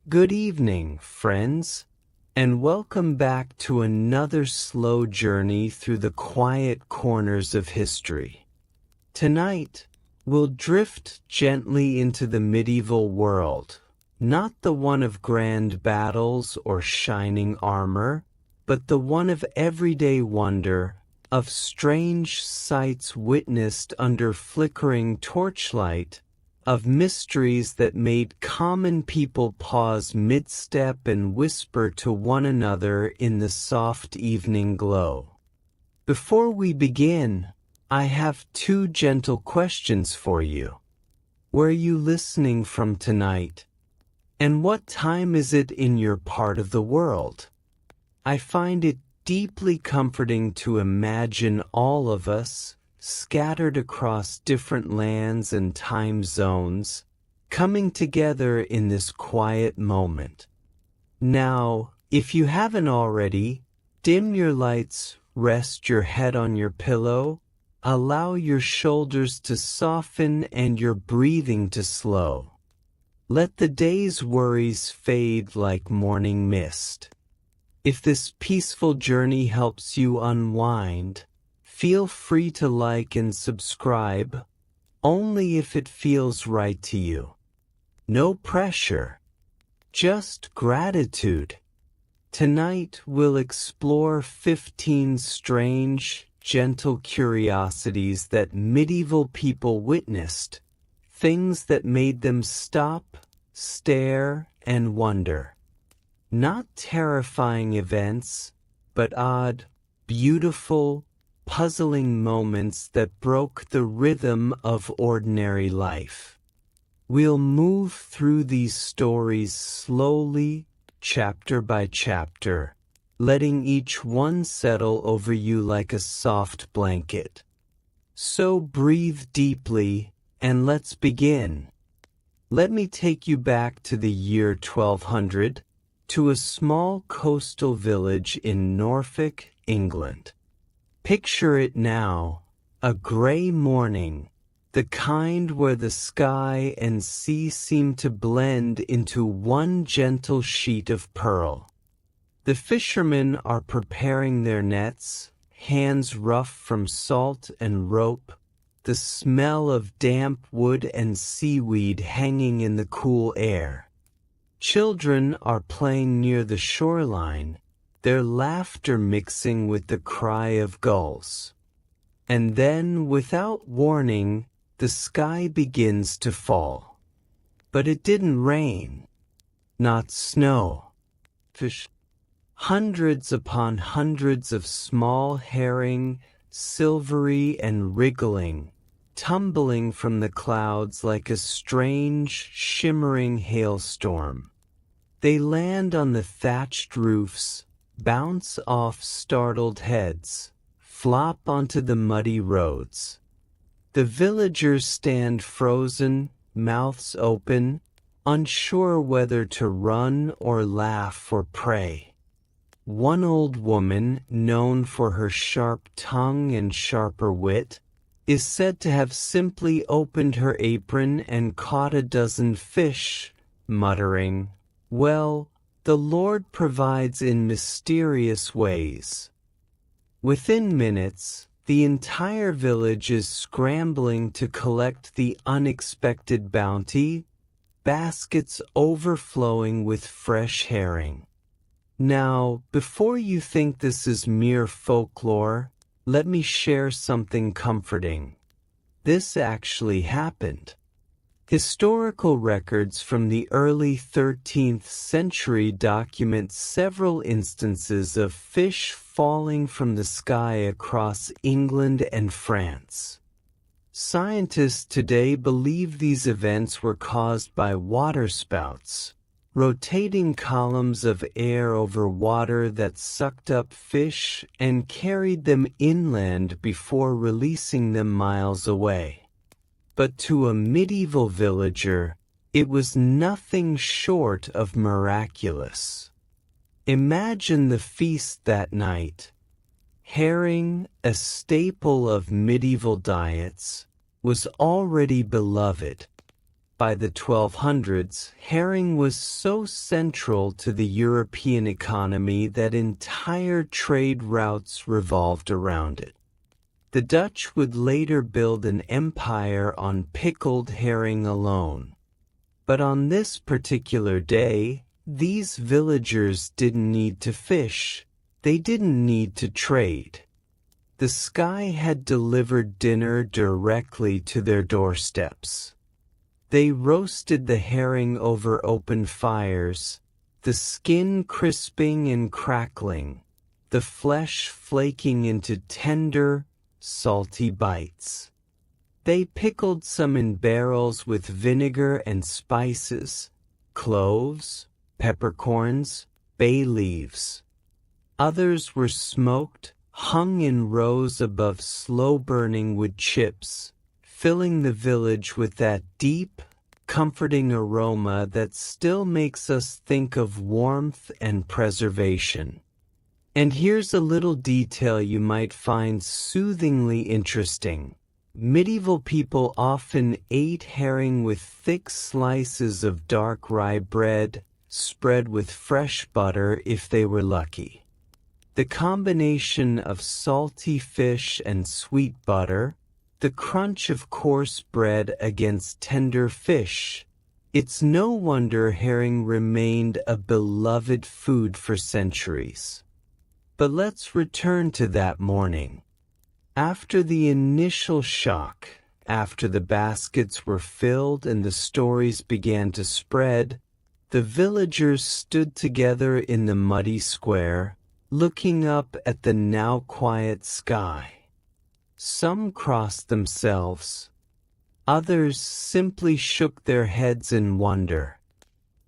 Good evening, friends, and welcome back to another slow journey through the quiet corners of history. Tonight, we'll drift gently into the medieval world, not the one of grand battles or shining armor, but the one of everyday wonder, of strange sights witnessed under flickering torchlight, of mysteries that made common people pause mid-step and whisper to one another in the soft evening glow. Before we begin, I have two gentle questions for you. Where are you listening from tonight? And what time is it in your part of the world? I find it deeply comforting to imagine all of us, scattered across different lands and time zones, coming together in this quiet moment. Now, if you haven't already, dim your lights, rest your head on your pillow, allow your shoulders to soften and your breathing to slow. Let the day's worries fade like morning mist. If this peaceful journey helps you unwind, feel free to like and subscribe, only if it feels right to you. No pressure, just gratitude. Tonight we'll explore 15 strange, gentle curiosities that medieval people witnessed, things that made them stop, stare, and wonder. Not terrifying events, but odd, beautiful, puzzling moments that broke the rhythm of ordinary life. We'll move through these stories slowly, chapter by chapter, letting each one settle over you like a soft blanket. So breathe deeply, and let's begin. Let me take you back to the year 1200, to a small coastal village in Norfolk, England. Picture it now, a gray morning, the kind where the sky and sea seem to blend into one gentle sheet of pearl. The fishermen are preparing their nets, hands rough from salt and rope, the smell of damp wood and seaweed hanging in the cool air. Children are playing near the shoreline, their laughter mixing with the cry of gulls. And then, without warning, the sky begins to fall. But it didn't rain, not snow. Fish. Hundreds upon hundreds of small herring, silvery and wriggling, tumbling from the clouds like a strange, shimmering hailstorm. They land on the thatched roofs, bounce off startled heads, flop onto the muddy roads. The villagers stand frozen, mouths open, unsure whether to run or laugh or pray. One old woman, known for her sharp tongue and sharper wit, is said to have simply opened her apron and caught a dozen fish, muttering, "Well, the Lord provides in mysterious ways." Within minutes, the entire village is scrambling to collect the unexpected bounty, baskets overflowing with fresh herring. Now, before you think this is mere folklore, let me share something comforting. This actually happened. Historical records from the early 13th century document several instances of fish falling from the sky across England and France. Scientists today believe these events were caused by waterspouts, rotating columns of air over water that sucked up fish and carried them inland before releasing them miles away. But to a medieval villager, it was nothing short of miraculous. Imagine the feast that night. Herring, a staple of medieval diets, was already beloved. By the 1200s, herring was so central to the European economy that entire trade routes revolved around it. The Dutch would later build an empire on pickled herring alone. But on this particular day, these villagers didn't need to fish. They didn't need to trade. The sky had delivered dinner directly to their doorsteps. They roasted the herring over open fires, the skin crisping and crackling, the flesh flaking into tender, salty bites. They pickled some in barrels with vinegar and spices, cloves, peppercorns, bay leaves. Others were smoked, hung in rows above slow-burning wood chips, filling the village with that deep, comforting aroma that still makes us think of warmth and preservation. And here's a little detail you might find soothingly interesting. Medieval people often ate herring with thick slices of dark rye bread, spread with fresh butter if they were lucky. The combination of salty fish and sweet butter, the crunch of coarse bread against tender fish. It's no wonder herring remained a beloved food for centuries. But let's return to that morning. After the initial shock, after the baskets were filled and the stories began to spread, the villagers stood together in the muddy square, looking up at the now quiet sky. Some crossed themselves. Others simply shook their heads in wonder.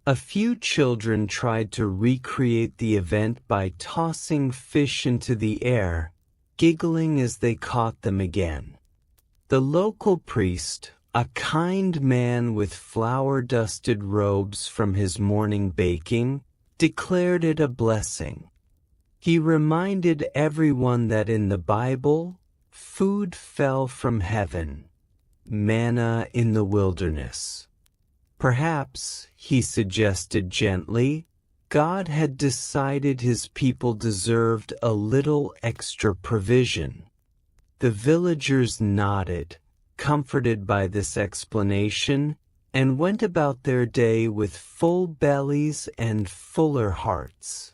A few children tried to recreate the event by tossing fish into the air, giggling as they caught them again. The local priest, a kind man with flour-dusted robes from his morning baking, declared it a blessing. He reminded everyone that in the Bible, food fell from heaven, manna in the wilderness. Perhaps, he suggested gently, God had decided his people deserved a little extra provision. The villagers nodded, comforted by this explanation, and went about their day with full bellies and fuller hearts.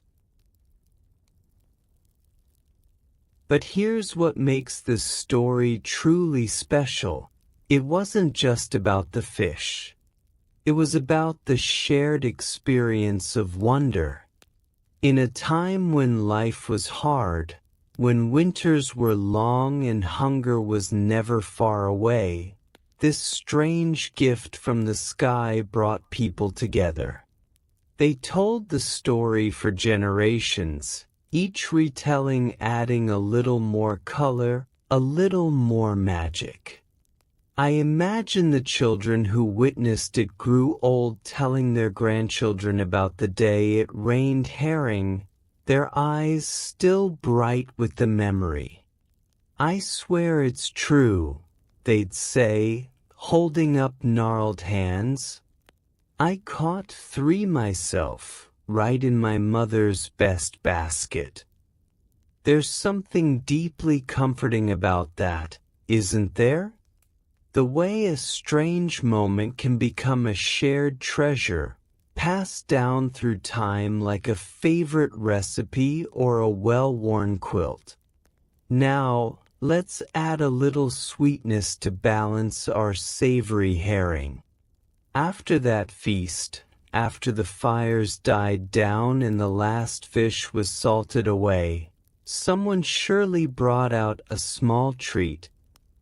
But here's what makes this story truly special. It wasn't just about the fish. It was about the shared experience of wonder. In a time when life was hard, when winters were long and hunger was never far away, this strange gift from the sky brought people together. They told the story for generations, each retelling adding a little more color, a little more magic. I imagine the children who witnessed it grew old telling their grandchildren about the day it rained herring, their eyes still bright with the memory. I swear it's true, they'd say, holding up gnarled hands. I caught 3 myself, right in my mother's best basket. There's something deeply comforting about that, isn't there? The way a strange moment can become a shared treasure, passed down through time like a favorite recipe or a well-worn quilt. Now, let's add a little sweetness to balance our savory herring. After that feast, after the fires died down and the last fish was salted away, someone surely brought out a small treat,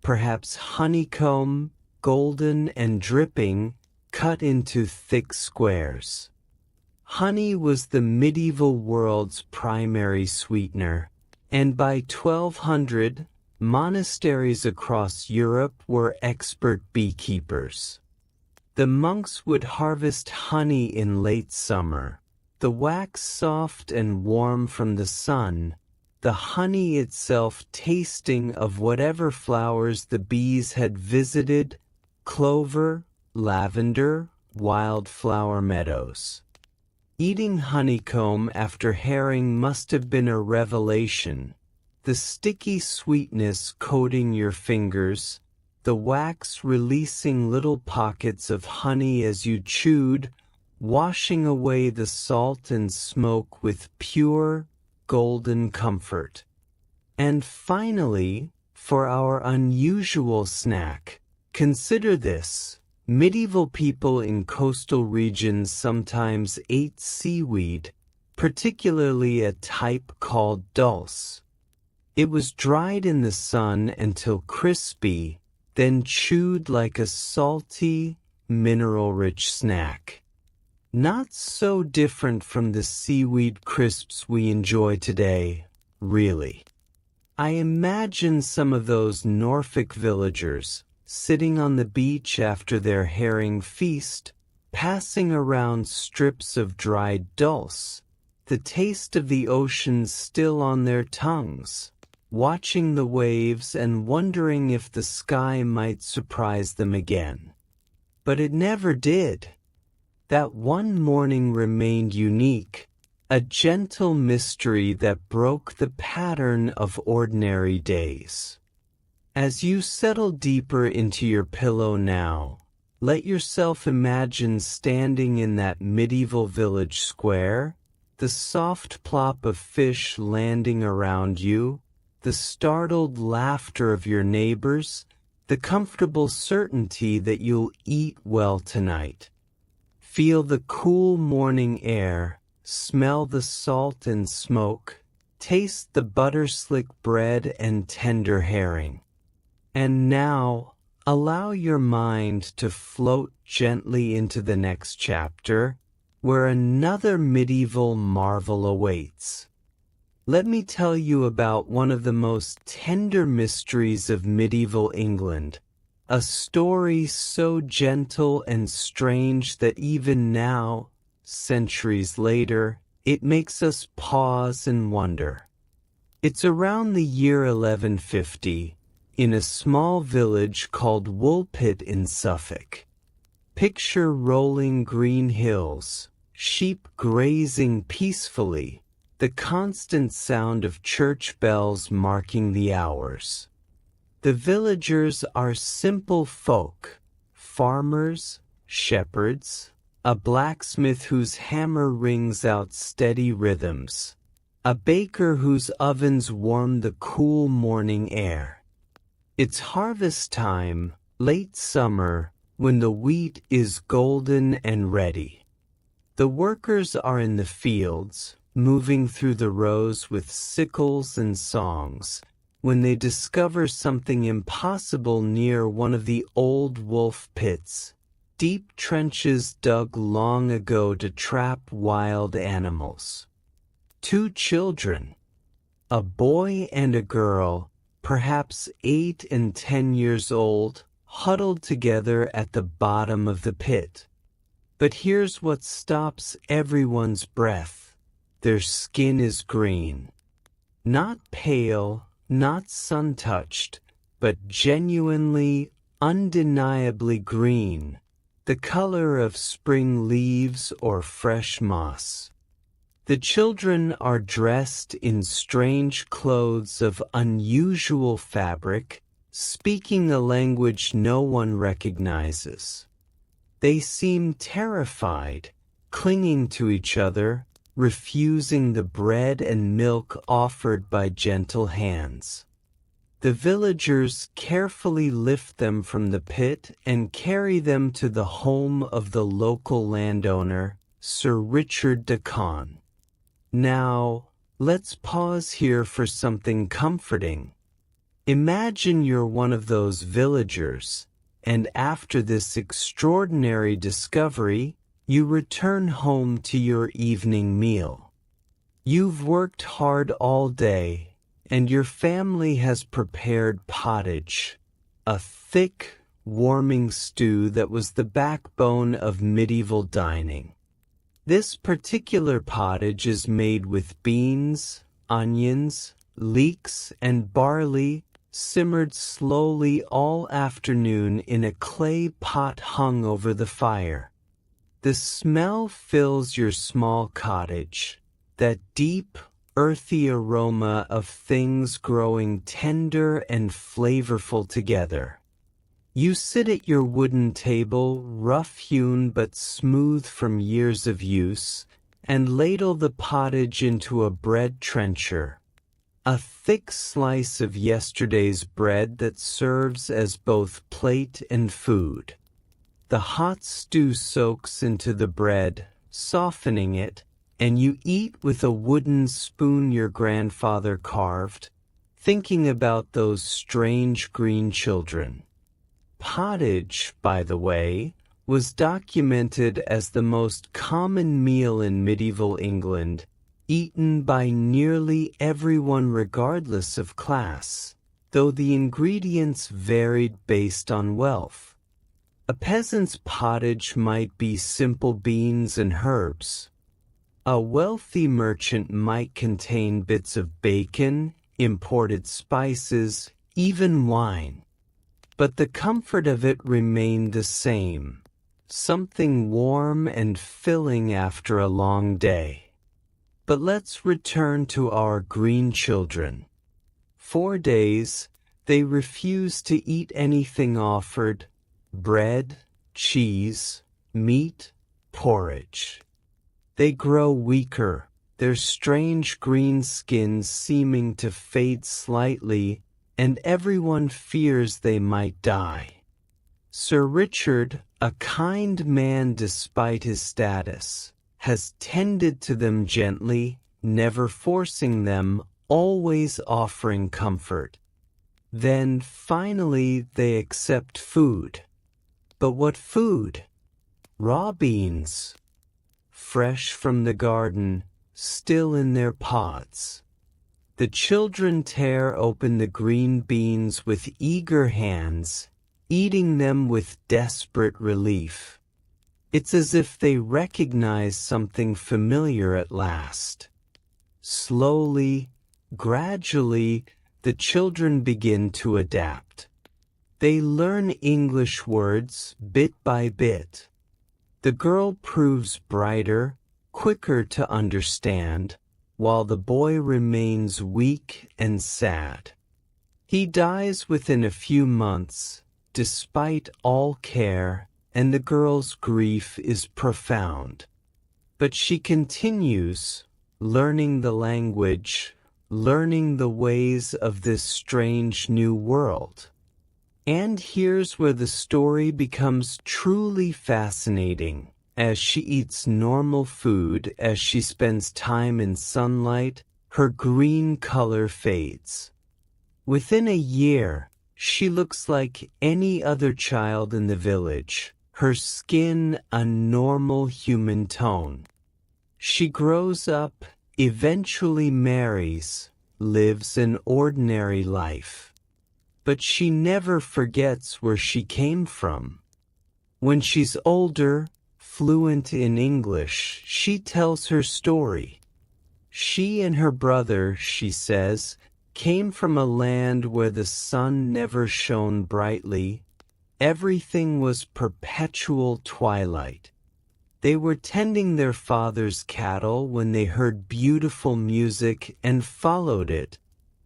perhaps honeycomb, golden and dripping, cut into thick squares. Honey was the medieval world's primary sweetener, and by 1200, monasteries across Europe were expert beekeepers. The monks would harvest honey in late summer, the wax soft and warm from the sun, the honey itself tasting of whatever flowers the bees had visited, clover, lavender, wildflower meadows. Eating honeycomb after herring must have been a revelation. The sticky sweetness coating your fingers, the wax releasing little pockets of honey as you chewed, washing away the salt and smoke with pure, golden comfort. And finally, for our unusual snack, consider this. Medieval people in coastal regions sometimes ate seaweed, particularly a type called dulse. It was dried in the sun until crispy, then chewed like a salty, mineral-rich snack. Not so different from the seaweed crisps we enjoy today, really. I imagine some of those Norfolk villagers, sitting on the beach after their herring feast, passing around strips of dried dulse, the taste of the ocean still on their tongues, watching the waves and wondering if the sky might surprise them again. But it never did. That one morning remained unique, a gentle mystery that broke the pattern of ordinary days. As you settle deeper into your pillow now, let yourself imagine standing in that medieval village square, the soft plop of fish landing around you, the startled laughter of your neighbors, the comfortable certainty that you'll eat well tonight. Feel the cool morning air, smell the salt and smoke, taste the butter-slick bread and tender herring. And now, allow your mind to float gently into the next chapter, where another medieval marvel awaits. Let me tell you about one of the most tender mysteries of medieval England, a story so gentle and strange that even now, centuries later, it makes us pause and wonder. It's around the year 1150, in a small village called Woolpit in Suffolk. Picture rolling green hills, sheep grazing peacefully, the constant sound of church bells marking the hours. The villagers are simple folk, farmers, shepherds, a blacksmith whose hammer rings out steady rhythms, a baker whose ovens warm the cool morning air. It's harvest time, late summer, when the wheat is golden and ready. The workers are in the fields, moving through the rows with sickles and songs, when they discover something impossible near one of the old wolf pits, deep trenches dug long ago to trap wild animals. Two children, a boy and a girl, perhaps 8 and 10 years old, huddled together at the bottom of the pit. But here's what stops everyone's breath. Their skin is green. Not pale, not sun-touched, but genuinely, undeniably green, the color of spring leaves or fresh moss. The children are dressed in strange clothes of unusual fabric, speaking a language no one recognizes. They seem terrified, clinging to each other, refusing the bread and milk offered by gentle hands. The villagers carefully lift them from the pit and carry them to the home of the local landowner, Sir Richard de Conn. Now, let's pause here for something comforting. Imagine you're one of those villagers, and after this extraordinary discovery, you return home to your evening meal. You've worked hard all day, and your family has prepared pottage, a thick, warming stew that was the backbone of medieval dining. This particular pottage is made with beans, onions, leeks, and barley, simmered slowly all afternoon in a clay pot hung over the fire. The smell fills your small cottage, that deep, earthy aroma of things growing tender and flavorful together. You sit at your wooden table, rough-hewn but smooth from years of use, and ladle the pottage into a bread trencher, a thick slice of yesterday's bread that serves as both plate and food. The hot stew soaks into the bread, softening it, and you eat with a wooden spoon your grandfather carved, thinking about those strange green children. Pottage, by the way, was documented as the most common meal in medieval England, eaten by nearly everyone regardless of class, though the ingredients varied based on wealth. A peasant's pottage might be simple beans and herbs. A wealthy merchant might contain bits of bacon, imported spices, even wine. But the comfort of it remained the same, something warm and filling after a long day. But let's return to our green children. 4 days, they refused to eat anything offered: bread, cheese, meat, porridge. They grow weaker, their strange green skins seeming to fade slightly, and everyone fears they might die. Sir Richard, a kind man despite his status, has tended to them gently, never forcing them, always offering comfort. Then, finally, they accept food. But what food? Raw beans, fresh from the garden, still in their pods. The children tear open the green beans with eager hands, eating them with desperate relief. It's as if they recognize something familiar at last. Slowly, gradually, the children begin to adapt. They learn English words bit by bit. The girl proves brighter, quicker to understand, while the boy remains weak and sad. He dies within a few months, despite all care, and the girl's grief is profound. But she continues, learning the language, learning the ways of this strange new world. And here's where the story becomes truly fascinating. As she eats normal food, as she spends time in sunlight, her green color fades. Within a year, she looks like any other child in the village, her skin a normal human tone. She grows up, eventually marries, lives an ordinary life. But she never forgets where she came from. When she's older, fluent in English, she tells her story. She and her brother, she says, came from a land where the sun never shone brightly. Everything was perpetual twilight. They were tending their father's cattle when they heard beautiful music and followed it,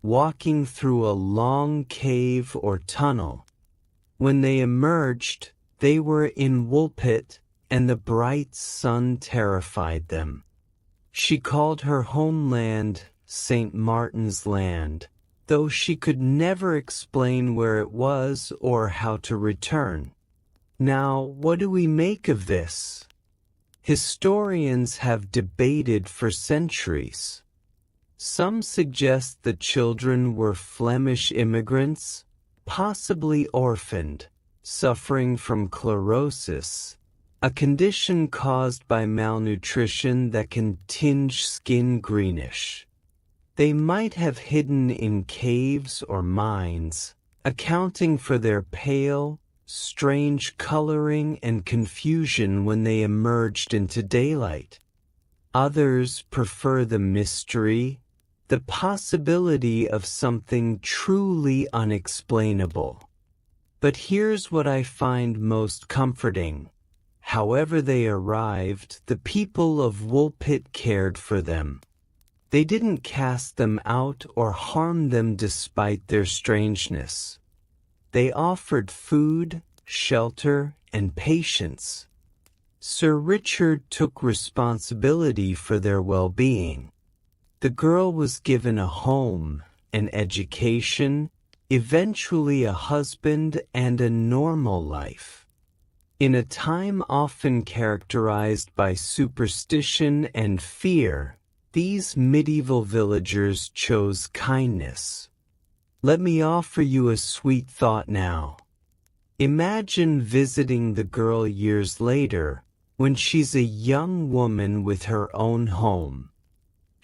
walking through a long cave or tunnel. When they emerged, they were in Woolpit, and the bright sun terrified them. She called her homeland St. Martin's Land, though she could never explain where it was or how to return. Now, what do we make of this? Historians have debated for centuries. Some suggest the children were Flemish immigrants, possibly orphaned, suffering from chlorosis, a condition caused by malnutrition that can tinge skin greenish. They might have hidden in caves or mines, accounting for their pale, strange coloring and confusion when they emerged into daylight. Others prefer the mystery, the possibility of something truly unexplainable. But here's what I find most comforting. However they arrived, the people of Woolpit cared for them. They didn't cast them out or harm them despite their strangeness. They offered food, shelter, and patience. Sir Richard took responsibility for their well-being. The girl was given a home, an education, eventually a husband, and a normal life. In a time often characterized by superstition and fear, these medieval villagers chose kindness. Let me offer you a sweet thought now. Imagine visiting the girl years later, when she's a young woman with her own home.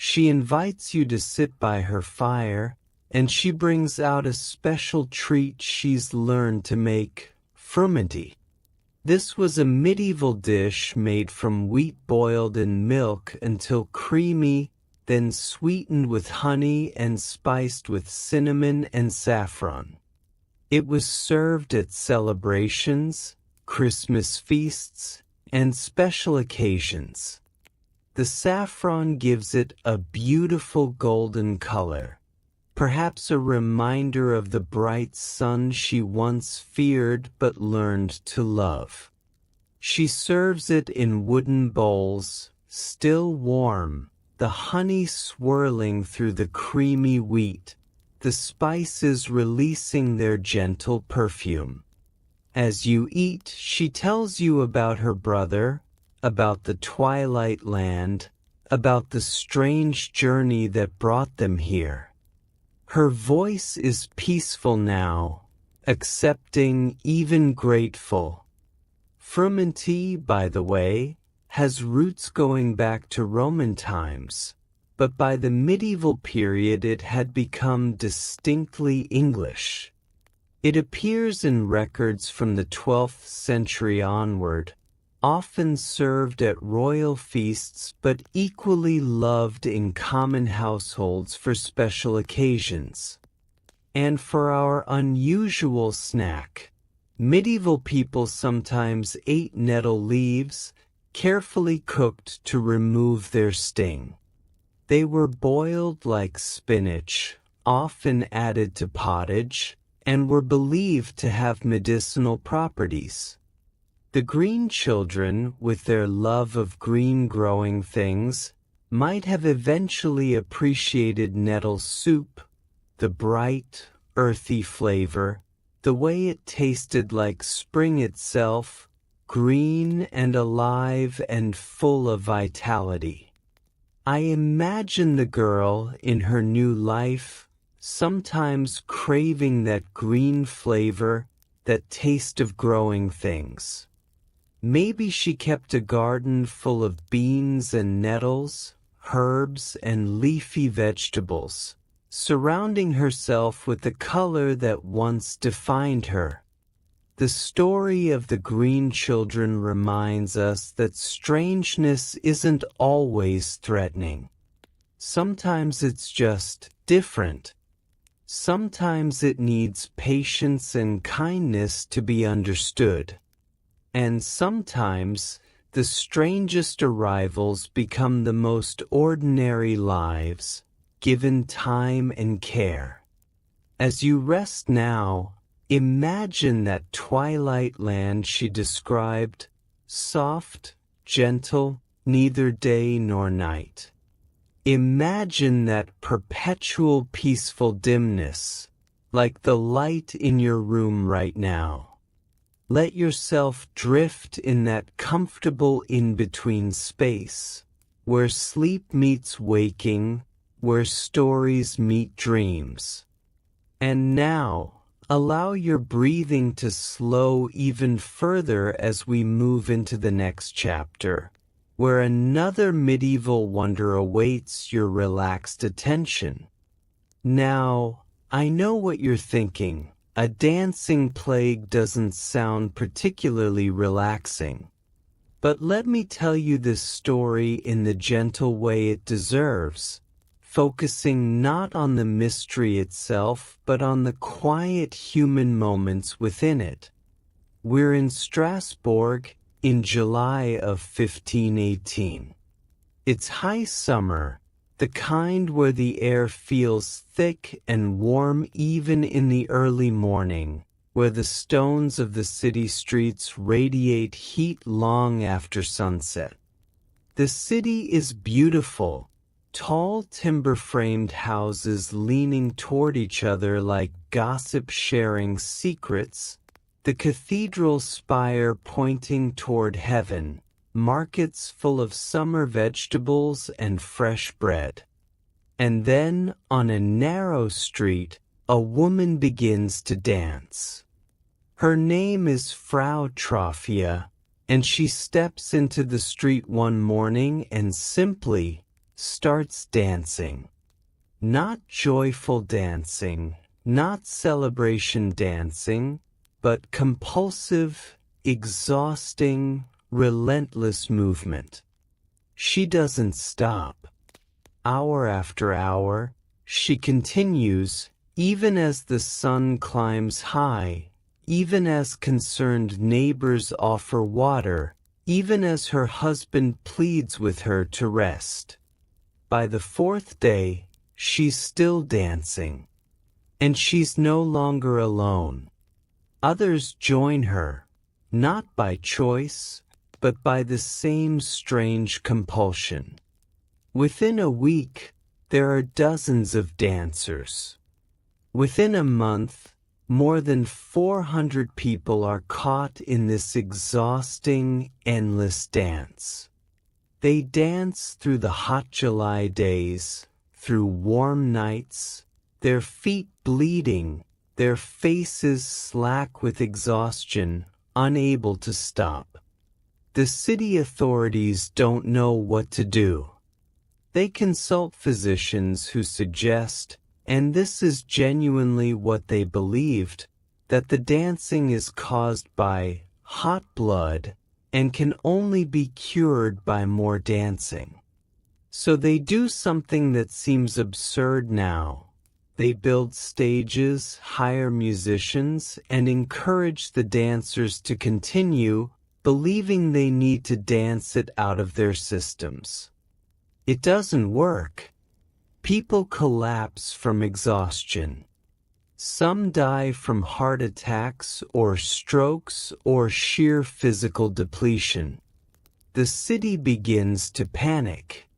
She invites you to sit by her fire, and she brings out a special treat she's learned to make, frumenty. This was a medieval dish made from wheat boiled in milk until creamy, then sweetened with honey and spiced with cinnamon and saffron. It was served at celebrations, Christmas feasts, and special occasions. The saffron gives it a beautiful golden color, perhaps a reminder of the bright sun she once feared but learned to love. She serves it in wooden bowls, still warm, the honey swirling through the creamy wheat, the spices releasing their gentle perfume. As you eat, she tells you about her brother, about the Twilight Land, about the strange journey that brought them here. Her voice is peaceful now, accepting, even grateful. Frumenty, by the way, has roots going back to Roman times, but by the medieval period it had become distinctly English. It appears in records from the 12th century onward, often served at royal feasts but equally loved in common households for special occasions. And for our unusual snack, medieval people sometimes ate nettle leaves, carefully cooked to remove their sting. They were boiled like spinach, often added to pottage, and were believed to have medicinal properties. The green children, with their love of green growing things, might have eventually appreciated nettle soup, the bright, earthy flavor, the way it tasted like spring itself, green and alive and full of vitality. I imagine the girl in her new life, sometimes craving that green flavor, that taste of growing things. Maybe she kept a garden full of beans and nettles, herbs and leafy vegetables, surrounding herself with the color that once defined her. The story of the green children reminds us that strangeness isn't always threatening. Sometimes it's just different. Sometimes it needs patience and kindness to be understood. And sometimes the strangest arrivals become the most ordinary lives, given time and care. As you rest now, imagine that twilight land she described, soft, gentle, neither day nor night. Imagine that perpetual peaceful dimness, like the light in your room right now. Let yourself drift in that comfortable in-between space, where sleep meets waking, where stories meet dreams. And now, allow your breathing to slow even further as we move into the next chapter, where another medieval wonder awaits your relaxed attention. Now, I know what you're thinking. A dancing plague doesn't sound particularly relaxing. But let me tell you this story in the gentle way it deserves. focusing not on the mystery itself but on the quiet human moments within it. We're in Strasbourg in July of 1518. It's high summer, the kind where the air feels thick and warm even in the early morning, where the stones of the city streets radiate heat long after sunset. The city is beautiful, tall timber-framed houses leaning toward each other like gossip sharing secrets, the cathedral spire pointing toward heaven, markets full of summer vegetables and fresh bread. And then, on a narrow street, a woman begins to dance. Her name is Frau Trophia, and she steps into the street one morning and simply starts dancing. Not joyful dancing, not celebration dancing, but compulsive, exhausting, relentless movement. She doesn't stop. Hour after hour, she continues, even as the sun climbs high, even as concerned neighbors offer water, even as her husband pleads with her to rest. By the fourth day, she's still dancing. And she's no longer alone. Others join her, not by choice, but by the same strange compulsion. Within a week, there are dozens of dancers. Within a month, more than 400 people are caught in this exhausting, endless dance. They dance through the hot July days, through warm nights, their feet bleeding, their faces slack with exhaustion, unable to stop. The city authorities don't know what to do. They consult physicians who suggest, and this is genuinely what they believed, that the dancing is caused by hot blood and can only be cured by more dancing. So they do something that seems absurd now. They build stages, hire musicians, and encourage the dancers to continue, believing they need to dance it out of their systems. It doesn't work. People collapse from exhaustion. Some die from heart attacks or strokes or sheer physical depletion. The city begins to panic.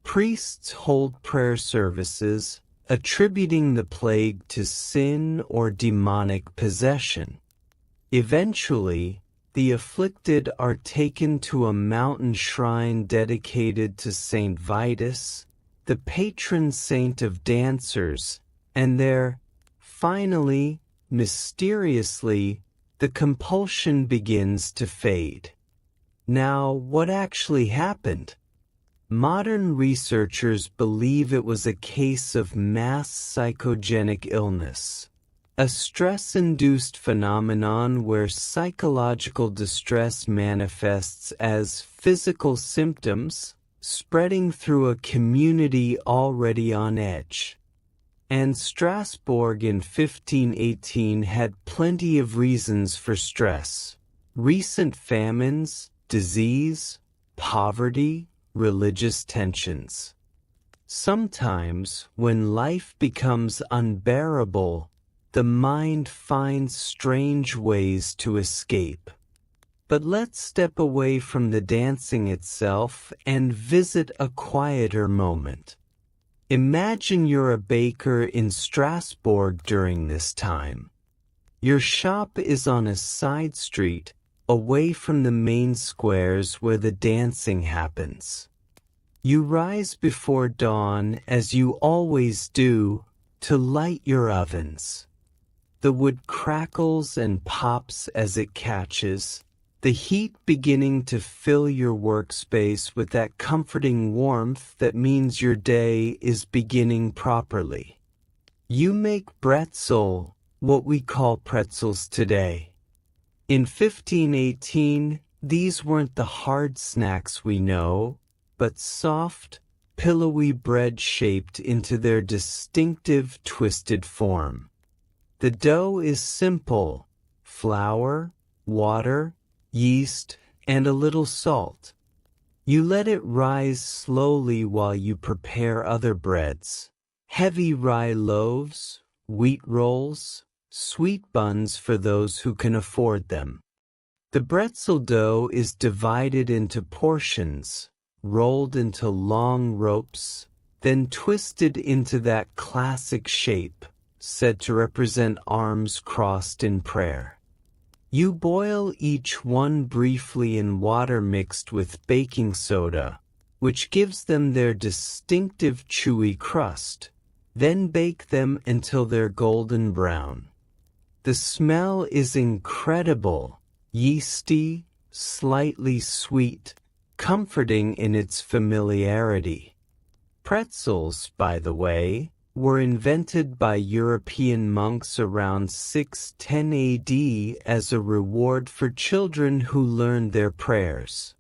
Priests hold prayer services, attributing the plague to sin or demonic possession. Eventually, the afflicted are taken to a mountain shrine dedicated to Saint Vitus, the patron saint of dancers, and there, finally, mysteriously, the compulsion begins to fade. Now, what actually happened? Modern researchers believe it was a case of mass psychogenic illness, a stress-induced phenomenon where psychological distress manifests as physical symptoms, spreading through a community already on edge. And Strasbourg in 1518 had plenty of reasons for stress: recent famines, disease, poverty, religious tensions. Sometimes, when life becomes unbearable, the mind finds strange ways to escape. But let's step away from the dancing itself and visit a quieter moment. Imagine you're a baker in Strasbourg during this time. Your shop is on a side street, away from the main squares where the dancing happens. You rise before dawn, as you always do, to light your ovens. The wood crackles and pops as it catches, the heat beginning to fill your workspace with that comforting warmth that means your day is beginning properly. You make bretzel, what we call pretzels today. In 1518, these weren't the hard snacks we know, but soft, pillowy bread shaped into their distinctive twisted form. The dough is simple: flour, water, yeast, and a little salt. You let it rise slowly while you prepare other breads: heavy rye loaves, wheat rolls, sweet buns for those who can afford them. The pretzel dough is divided into portions, rolled into long ropes, then twisted into that classic shape, said to represent arms crossed in prayer. You boil each one briefly in water mixed with baking soda, which gives them their distinctive chewy crust, then bake them until they're golden brown. The smell is incredible, yeasty, slightly sweet, comforting in its familiarity. Pretzels, by the way, were invented by European monks around 610 AD as a reward for children who learned their prayers.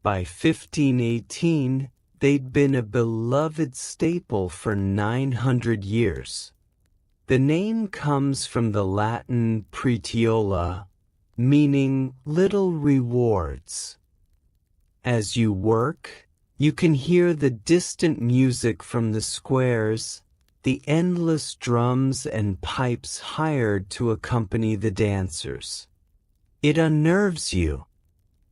By 1518, they'd been a beloved staple for 900 years. The name comes from the Latin pretiola, meaning little rewards. As you work, you can hear the distant music from the squares, the endless drums and pipes hired to accompany the dancers. It unnerves you.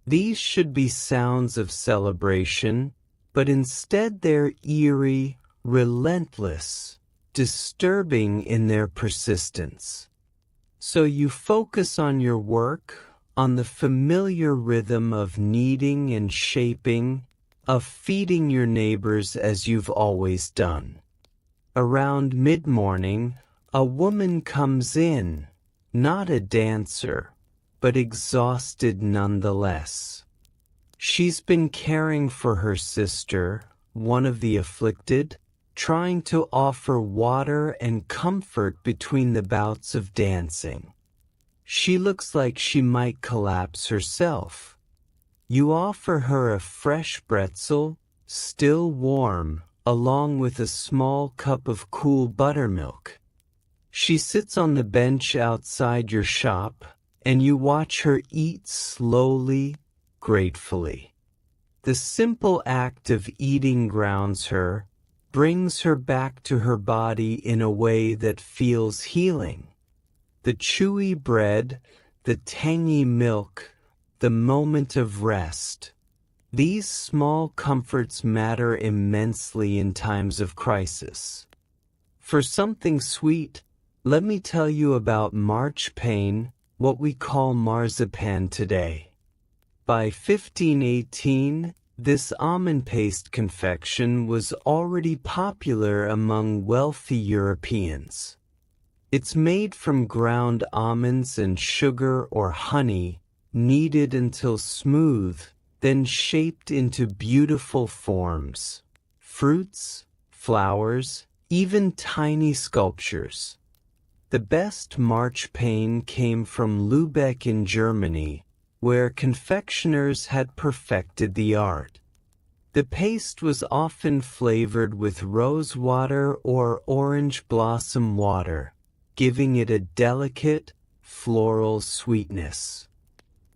These should be sounds of celebration, but instead they're eerie, relentless, disturbing in their persistence. So you focus on your work, on the familiar rhythm of kneading and shaping, of feeding your neighbors as you've always done. Around mid-morning, a woman comes in, not a dancer, but exhausted nonetheless. She's been caring for her sister, one of the afflicted, trying to offer water and comfort between the bouts of dancing. She looks like she might collapse herself. You offer her a fresh pretzel, still warm, along with a small cup of cool buttermilk. She sits on the bench outside your shop, and you watch her eat slowly, gratefully. The simple act of eating grounds her, brings her back to her body in a way that feels healing. The chewy bread, the tangy milk, the moment of rest. These small comforts matter immensely in times of crisis. For something sweet, let me tell you about marchpane, what we call marzipan today. By 1518, this almond paste confection was already popular among wealthy Europeans. It's made from ground almonds and sugar or honey, kneaded until smooth, then shaped into beautiful forms: fruits, flowers, even tiny sculptures. The best marchpane came from Lübeck in Germany, where confectioners had perfected the art. The paste was often flavored with rose water or orange blossom water, giving it a delicate, floral sweetness.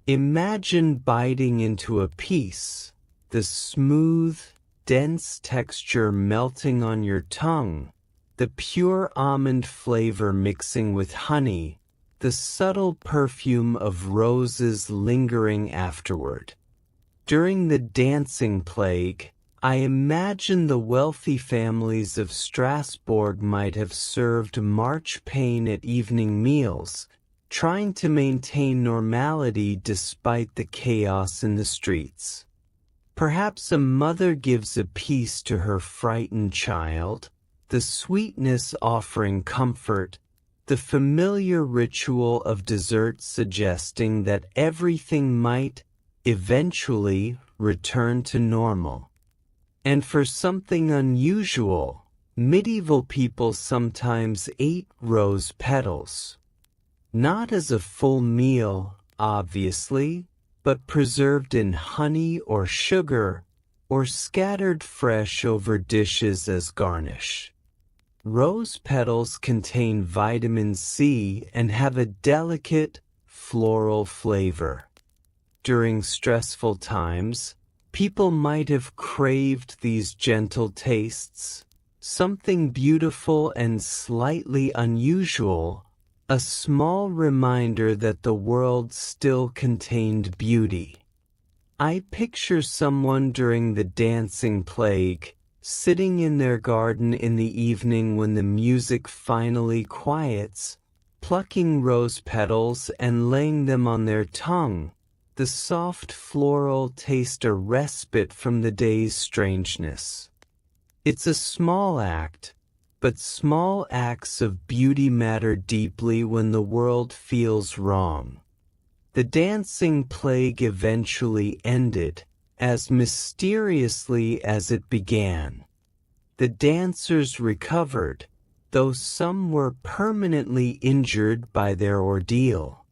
Imagine biting into a piece, the smooth, dense texture melting on your tongue, the pure almond flavor mixing with honey, the subtle perfume of roses lingering afterward. During the dancing plague, I imagine the wealthy families of Strasbourg might have served marchpane at evening meals, trying to maintain normality despite the chaos in the streets. Perhaps a mother gives a piece to her frightened child, the sweetness offering comfort, the familiar ritual of dessert suggesting that everything might, eventually, return to normal. And for something unusual, medieval people sometimes ate rose petals. Not as a full meal, obviously, but preserved in honey or sugar, or scattered fresh over dishes as garnish. Rose petals contain vitamin C and have a delicate, floral flavor. During stressful times, people might have craved these gentle tastes, something beautiful and slightly unusual, a small reminder that the world still contained beauty. I picture someone during the dancing plague, sitting in their garden in the evening when the music finally quiets, plucking rose petals and laying them on their tongue, the soft floral taste a respite from the day's strangeness. It's a small act, but small acts of beauty matter deeply when the world feels wrong. The dancing plague eventually ended, as mysteriously as it began. The dancers recovered, though some were permanently injured by their ordeal.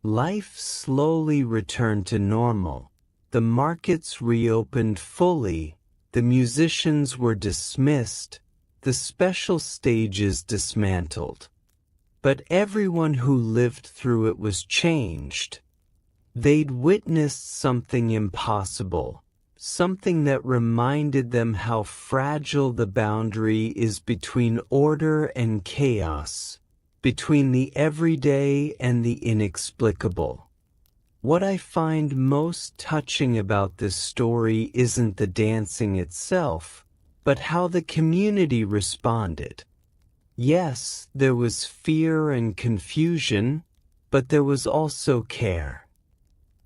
Life slowly returned to normal. The markets reopened fully, the musicians were dismissed, the special stages dismantled. But everyone who lived through it was changed. They'd witnessed something impossible, something that reminded them how fragile the boundary is between order and chaos, between the everyday and the inexplicable. What I find most touching about this story isn't the dancing itself, but how the community responded. Yes, there was fear and confusion, but there was also care.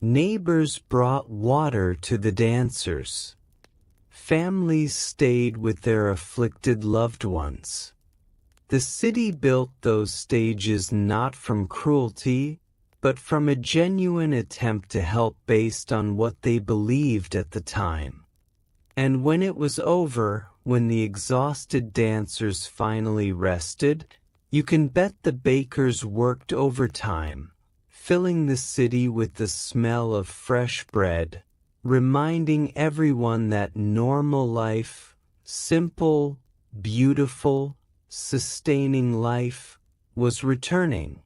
Neighbors brought water to the dancers. Families stayed with their afflicted loved ones. The city built those stages not from cruelty, but from a genuine attempt to help based on what they believed at the time. And when it was over, when the exhausted dancers finally rested, you can bet the bakers worked overtime, filling the city with the smell of fresh bread, reminding everyone that normal life, simple, beautiful, sustaining life, was returning.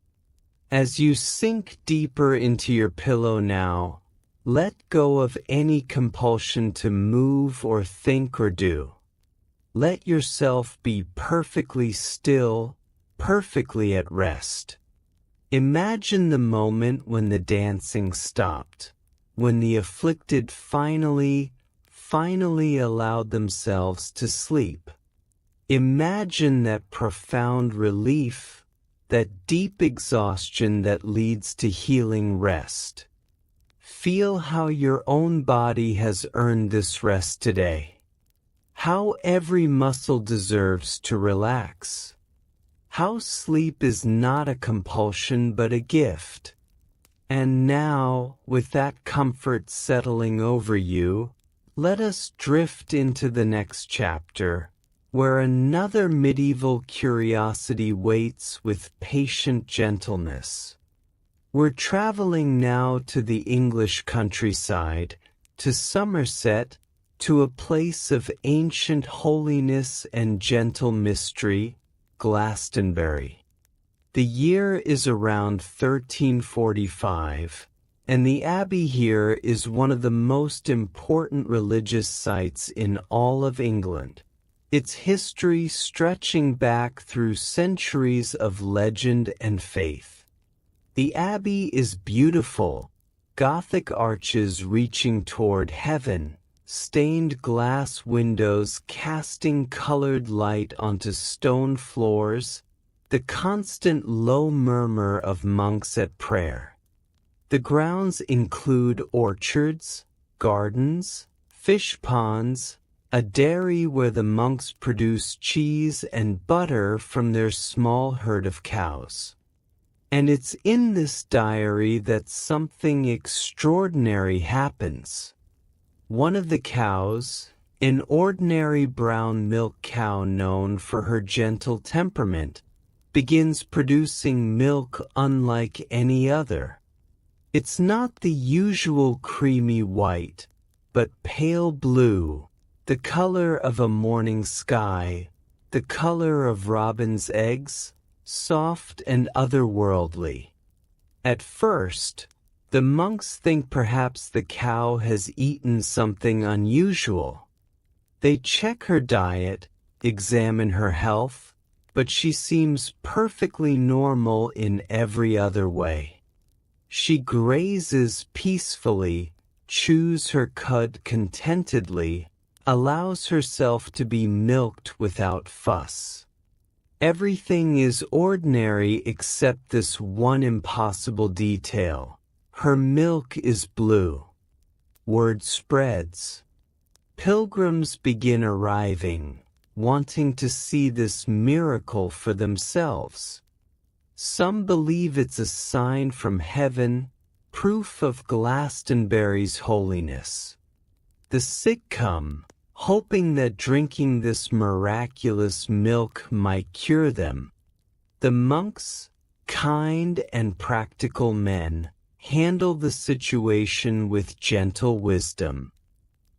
As you sink deeper into your pillow now, let go of any compulsion to move or think or do. Let yourself be perfectly still, perfectly at rest. Imagine the moment when the dancing stopped, when the afflicted finally allowed themselves to sleep. Imagine that profound relief, that deep exhaustion that leads to healing rest. Feel how your own body has earned this rest today. How every muscle deserves to relax. How sleep is not a compulsion but a gift. And now, with that comfort settling over you, let us drift into the next chapter, where another medieval curiosity waits with patient gentleness. We're traveling now to the English countryside, to Somerset, to a place of ancient holiness and gentle mystery, Glastonbury. The year is around 1345, and the abbey here is one of the most important religious sites in all of England, its history stretching back through centuries of legend and faith. The abbey is beautiful, Gothic arches reaching toward heaven, stained glass windows casting colored light onto stone floors, the constant low murmur of monks at prayer. The grounds include orchards, gardens, fish ponds, a dairy where the monks produce cheese and butter from their small herd of cows. And it's in this diary that something extraordinary happens. One of the cows, an ordinary brown milk cow known for her gentle temperament, begins producing milk unlike any other. It's not the usual creamy white, but pale blue, the color of a morning sky, the color of robin's eggs, soft and otherworldly. At first, the monks think perhaps the cow has eaten something unusual. They check her diet, examine her health, but she seems perfectly normal in every other way. She grazes peacefully, chews her cud contentedly, allows herself to be milked without fuss. Everything is ordinary except this one impossible detail. Her milk is blue. Word spreads. Pilgrims begin arriving, wanting to see this miracle for themselves. Some believe it's a sign from heaven, proof of Glastonbury's holiness. The sick come, hoping that drinking this miraculous milk might cure them. The monks, kind and practical men, handle the situation with gentle wisdom.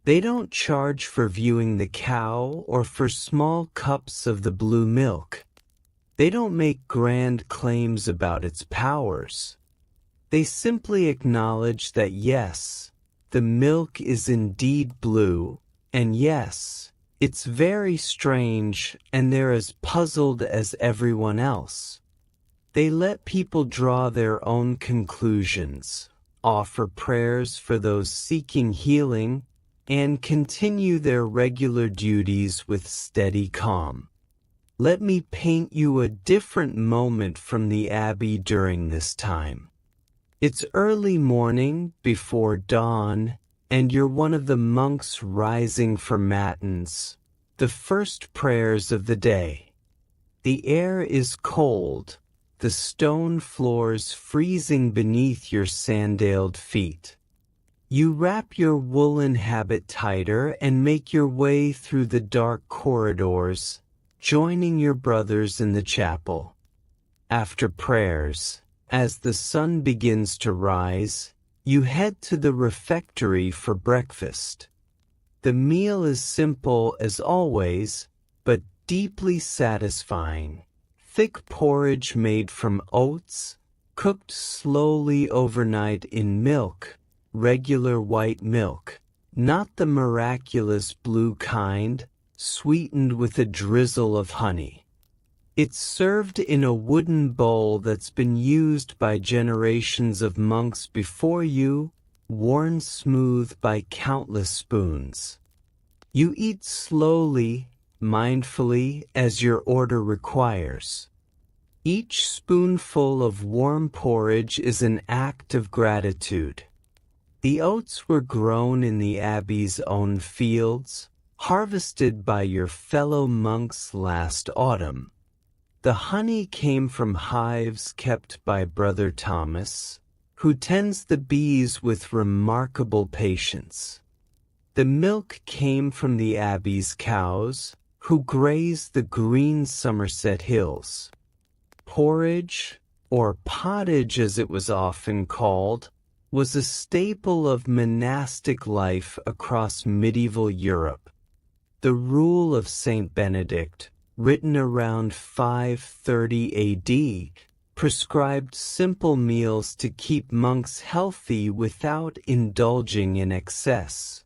They don't charge for viewing the cow or for small cups of the blue milk. They don't make grand claims about its powers. They simply acknowledge that yes, the milk is indeed blue, and yes, it's very strange and they're as puzzled as everyone else. They let people draw their own conclusions, offer prayers for those seeking healing, and continue their regular duties with steady calm. Let me paint you a different moment from the abbey during this time. It's early morning, before dawn, and you're one of the monks rising for matins, the first prayers of the day. The air is cold, the stone floors freezing beneath your sandaled feet. You wrap your woolen habit tighter and make your way through the dark corridors, joining your brothers in the chapel. After prayers, as the sun begins to rise, you head to the refectory for breakfast. The meal is simple as always, but deeply satisfying. Thick porridge made from oats, cooked slowly overnight in milk, regular white milk, not the miraculous blue kind, sweetened with a drizzle of honey. It's served in a wooden bowl that's been used by generations of monks before you, worn smooth by countless spoons. You eat slowly, mindfully, as your order requires. Each spoonful of warm porridge is an act of gratitude. The oats were grown in the abbey's own fields, harvested by your fellow monks last autumn. The honey came from hives kept by Brother Thomas, who tends the bees with remarkable patience. The milk came from the abbey's cows, who graze the green Somerset hills. Porridge, or pottage as it was often called, was a staple of monastic life across medieval Europe. The Rule of Saint Benedict, written around 530 AD, prescribed simple meals to keep monks healthy without indulging in excess.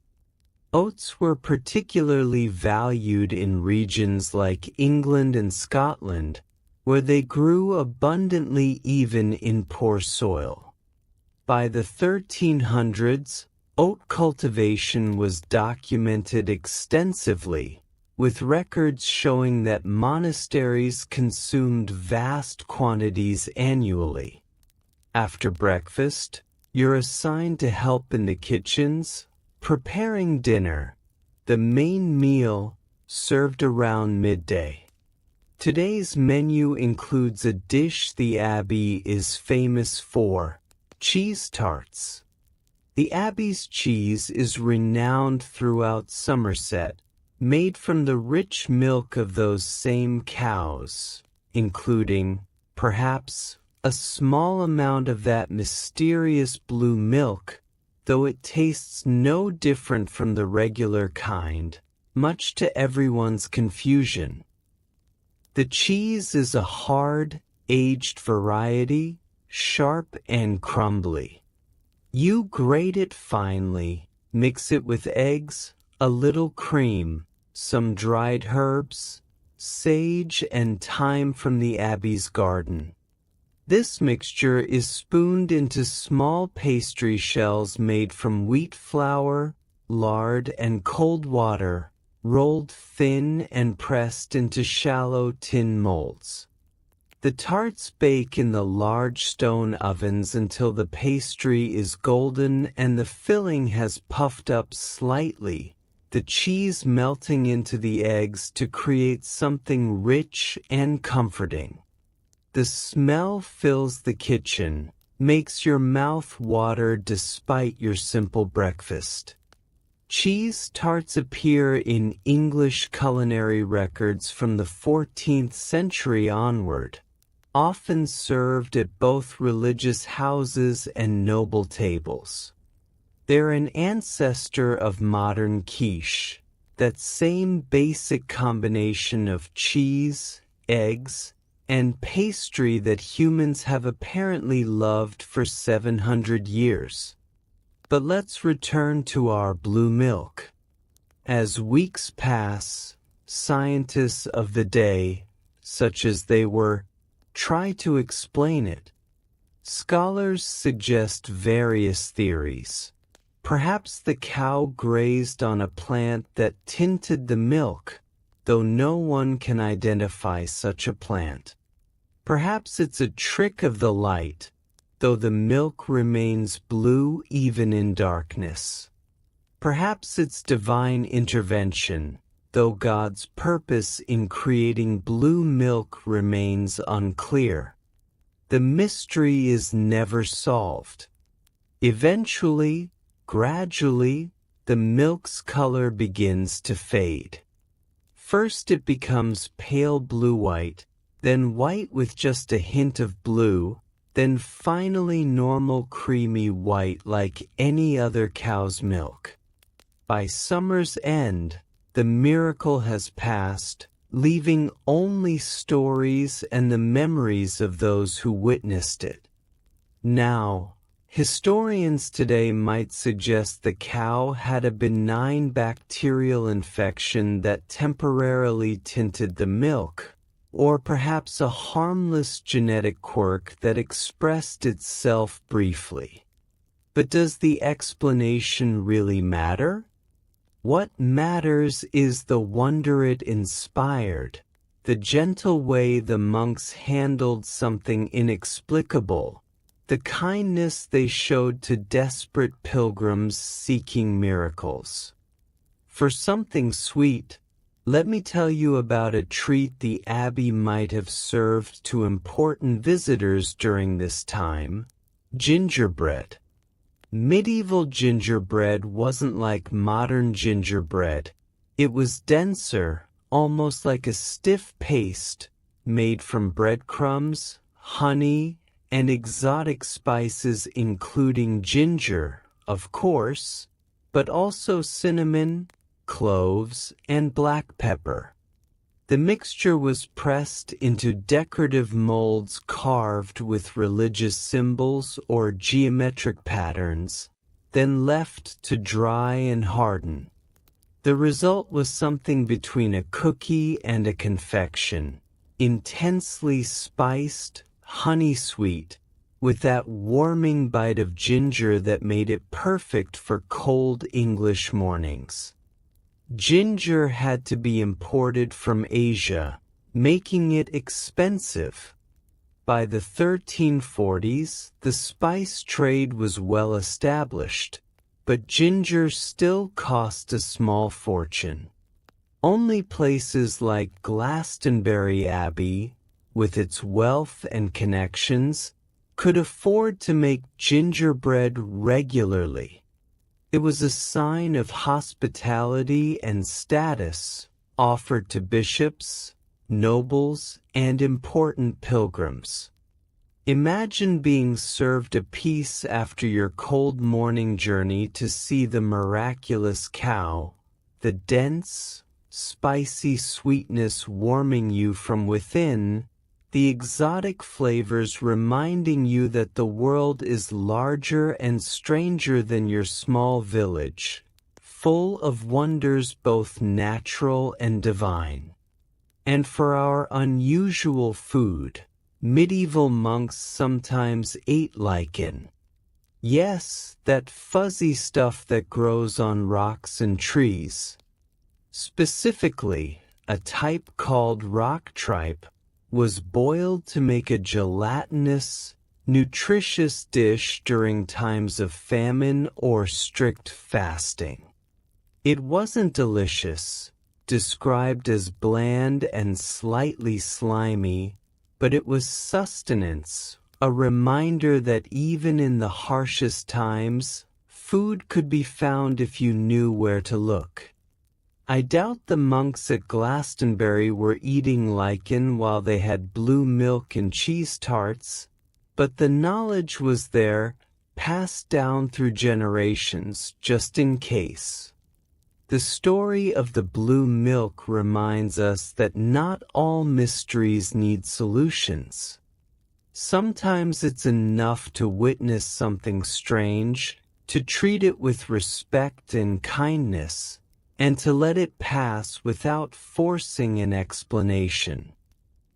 Oats were particularly valued in regions like England and Scotland, where they grew abundantly even in poor soil. By the 1300s, oat cultivation was documented extensively, with records showing that monasteries consumed vast quantities annually. After breakfast, you're assigned to help in the kitchens, preparing dinner, the main meal, served around midday. Today's menu includes a dish the Abbey is famous for, cheese tarts. The Abbey's cheese is renowned throughout Somerset, made from the rich milk of those same cows, including, perhaps, a small amount of that mysterious blue milk, though it tastes no different from the regular kind, much to everyone's confusion. The cheese is a hard, aged variety, sharp and crumbly. You grate it finely, mix it with eggs, a little cream, some dried herbs, sage and thyme from the abbey's garden. This mixture is spooned into small pastry shells made from wheat flour, lard, and cold water, rolled thin and pressed into shallow tin molds. The tarts bake in the large stone ovens until the pastry is golden and the filling has puffed up slightly, the cheese melting into the eggs to create something rich and comforting. The smell fills the kitchen, makes your mouth water despite your simple breakfast. Cheese tarts appear in English culinary records from the 14th century onward, often served at both religious houses and noble tables. They're an ancestor of modern quiche, that same basic combination of cheese, eggs, and pastry that humans have apparently loved for 700 years. But let's return to our blue milk. As weeks pass, scientists of the day, such as they were, try to explain it. Scholars suggest various theories. Perhaps the cow grazed on a plant that tinted the milk, though no one can identify such a plant. Perhaps it's a trick of the light, though the milk remains blue even in darkness. Perhaps it's divine intervention, though God's purpose in creating blue milk remains unclear. The mystery is never solved. Eventually, gradually, the milk's color begins to fade. First it becomes pale blue-white, then white with just a hint of blue, then finally normal creamy white like any other cow's milk. By summer's end, the miracle has passed, leaving only stories and the memories of those who witnessed it. Now, historians today might suggest the cow had a benign bacterial infection that temporarily tinted the milk, or perhaps a harmless genetic quirk that expressed itself briefly. But does the explanation really matter? What matters is the wonder it inspired, the gentle way the monks handled something inexplicable, the kindness they showed to desperate pilgrims seeking miracles. For something sweet, let me tell you about a treat the abbey might have served to important visitors during this time: gingerbread. Medieval gingerbread wasn't like modern gingerbread. It was denser, almost like a stiff paste, made from breadcrumbs, honey, and exotic spices including ginger, of course, but also cinnamon, cloves, and black pepper. The mixture was pressed into decorative molds carved with religious symbols or geometric patterns, then left to dry and harden. The result was something between a cookie and a confection, intensely spiced, honey-sweet, with that warming bite of ginger that made it perfect for cold English mornings. Ginger had to be imported from Asia, making it expensive. By the 1340s, the spice trade was well established, but ginger still cost a small fortune. Only places like Glastonbury Abbey, with its wealth and connections, could afford to make gingerbread regularly. It was a sign of hospitality and status offered to bishops, nobles, and important pilgrims. Imagine being served a piece after your cold morning journey to see the miraculous cow, the dense, spicy sweetness warming you from within, the exotic flavors reminding you that the world is larger and stranger than your small village, full of wonders both natural and divine. And for our unusual food, medieval monks sometimes ate lichen. Yes, that fuzzy stuff that grows on rocks and trees. Specifically, a type called rock tripe was boiled to make a gelatinous, nutritious dish during times of famine or strict fasting. It wasn't delicious, described as bland and slightly slimy, but it was sustenance, a reminder that even in the harshest times, food could be found if you knew where to look. I doubt the monks at Glastonbury were eating lichen while they had blue milk and cheese tarts, but the knowledge was there, passed down through generations, just in case. The story of the blue milk reminds us that not all mysteries need solutions. Sometimes it's enough to witness something strange, to treat it with respect and kindness, and to let it pass without forcing an explanation.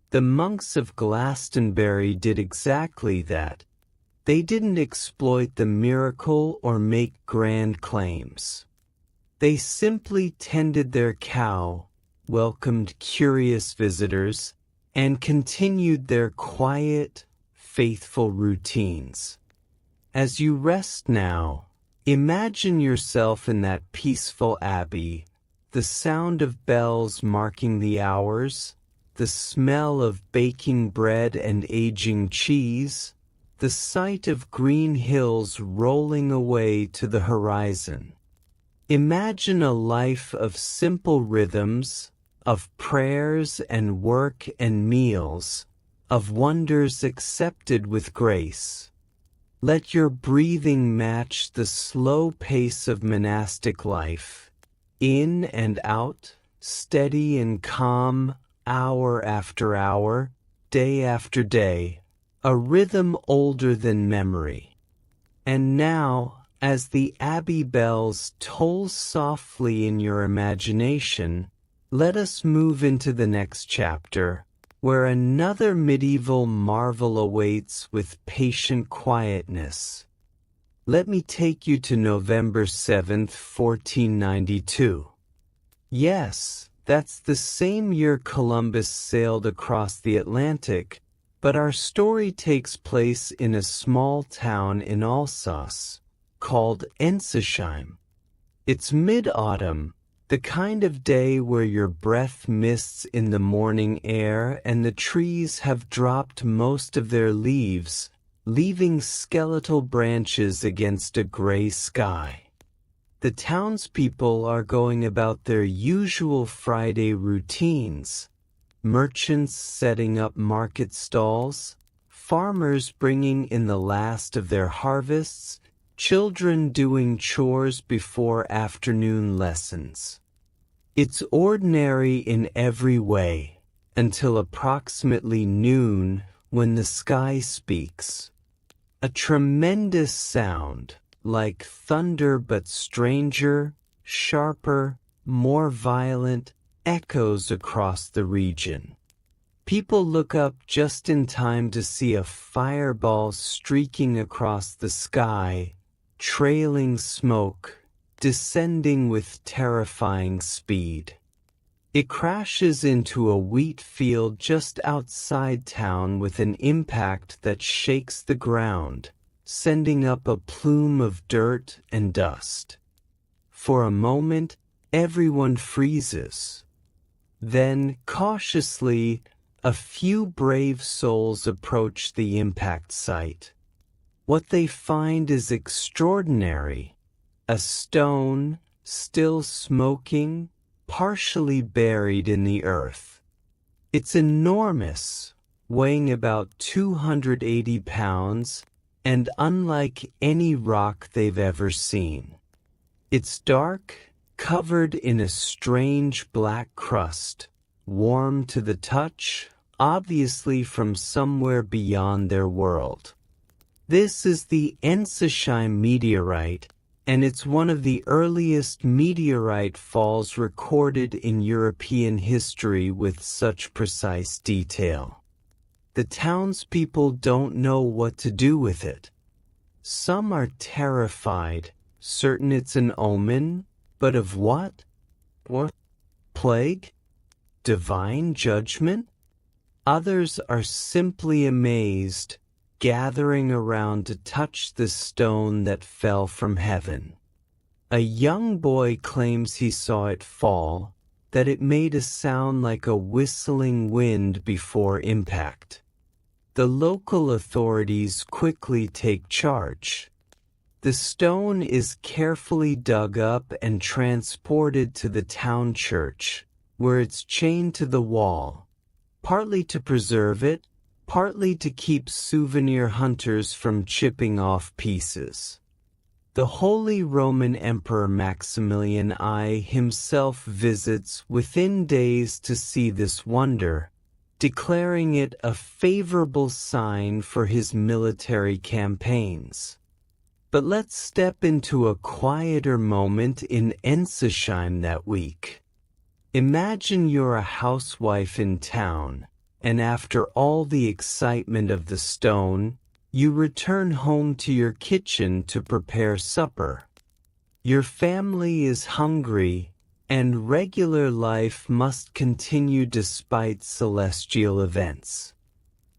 The monks of Glastonbury did exactly that. They didn't exploit the miracle or make grand claims. They simply tended their cow, welcomed curious visitors, and continued their quiet, faithful routines. As you rest now, imagine yourself in that peaceful abbey, the sound of bells marking the hours, the smell of baking bread and aging cheese, the sight of green hills rolling away to the horizon. Imagine a life of simple rhythms, of prayers and work and meals, of wonders accepted with grace. Let your breathing match the slow pace of monastic life, in and out, steady and calm, hour after hour, day after day, a rhythm older than memory. And now, as the abbey bells toll softly in your imagination, let us move into the next chapter, where another medieval marvel awaits with patient quietness. Let me take you to November 7th, 1492. Yes, that's the same year Columbus sailed across the Atlantic, but our story takes place in a small town in Alsace, called Ensisheim. It's mid-autumn, the kind of day where your breath mists in the morning air and the trees have dropped most of their leaves, leaving skeletal branches against a gray sky. The townspeople are going about their usual Friday routines, merchants setting up market stalls, farmers bringing in the last of their harvests, children doing chores before afternoon lessons. It's ordinary in every way, until approximately noon when the sky speaks. A tremendous sound, like thunder but stranger, sharper, more violent, echoes across the region. People look up just in time to see a fireball streaking across the sky, trailing smoke, descending with terrifying speed. It crashes into a wheat field just outside town with an impact that shakes the ground, sending up a plume of dirt and dust. For a moment, everyone freezes. Then, cautiously, a few brave souls approach the impact site. What they find is extraordinary. A stone, still smoking, partially buried in the earth. It's enormous, weighing about 280 pounds, and unlike any rock they've ever seen. It's dark, covered in a strange black crust, warm to the touch, obviously from somewhere beyond their world. This is the Ensisheim meteorite, and it's one of the earliest meteorite falls recorded in European history with such precise detail. The townspeople don't know what to do with it. Some are terrified, certain it's an omen, but of what? What? Plague? Divine judgment? Others are simply amazed, gathering around to touch the stone that fell from heaven. A young boy claims he saw it fall, that it made a sound like a whistling wind before impact. The local authorities quickly take charge. The stone is carefully dug up and transported to the town church, where it's chained to the wall, partly to preserve it, partly to keep souvenir hunters from chipping off pieces. The Holy Roman Emperor Maximilian I himself visits within days to see this wonder, declaring it a favorable sign for his military campaigns. But let's step into a quieter moment in Ensisheim that week. Imagine you're a housewife in town, and after all the excitement of the stone, you return home to your kitchen to prepare supper. Your family is hungry, and regular life must continue despite celestial events.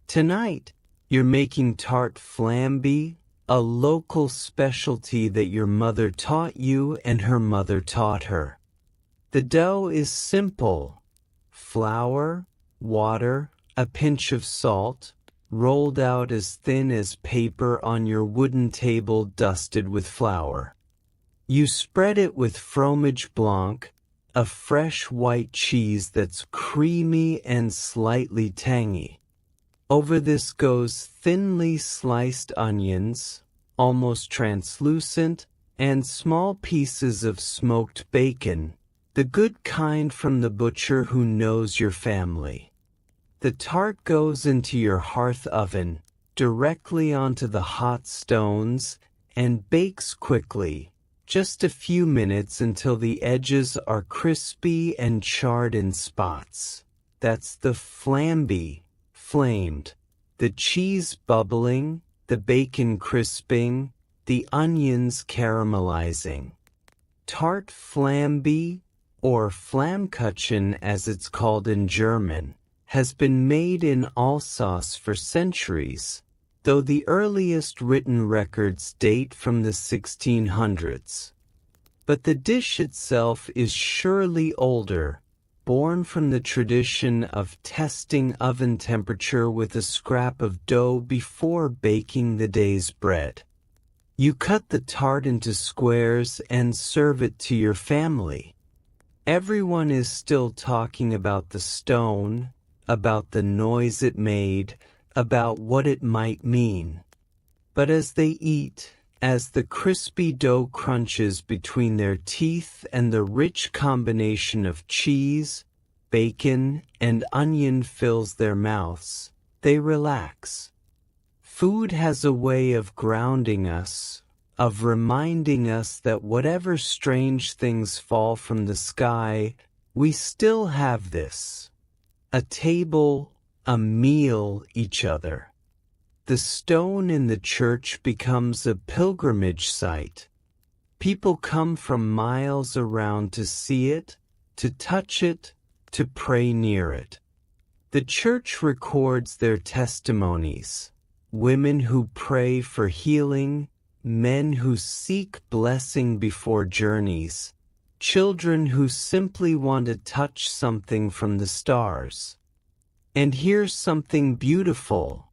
Tonight, you're making tart flamby, a local specialty that your mother taught you and her mother taught her. The dough is simple: flour, water, a pinch of salt, rolled out as thin as paper on your wooden table dusted with flour. You spread it with fromage blanc, a fresh white cheese that's creamy and slightly tangy. Over this goes thinly sliced onions, almost translucent, and small pieces of smoked bacon, the good kind from the butcher who knows your family. The tart goes into your hearth oven, directly onto the hot stones, and bakes quickly, just a few minutes until the edges are crispy and charred in spots. That's the flamby, flamed, the cheese bubbling, the bacon crisping, the onions caramelizing. Tart flamby, or Flammkuchen as it's called in German, has been made in Alsace for centuries, though the earliest written records date from the 1600s. But the dish itself is surely older, born from the tradition of testing oven temperature with a scrap of dough before baking the day's bread. You cut the tart into squares and serve it to your family. Everyone is still talking about the stone, about the noise it made, about what it might mean. But as they eat, as the crispy dough crunches between their teeth and the rich combination of cheese, bacon, and onion fills their mouths, they relax. Food has a way of grounding us, of reminding us that whatever strange things fall from the sky, we still have this: a table, a meal, each other. The stone in the church becomes a pilgrimage site. People come from miles around to see it, to touch it, to pray near it. The church records their testimonies: women who pray for healing, men who seek blessing before journeys, children who simply want to touch something from the stars. And here's something beautiful: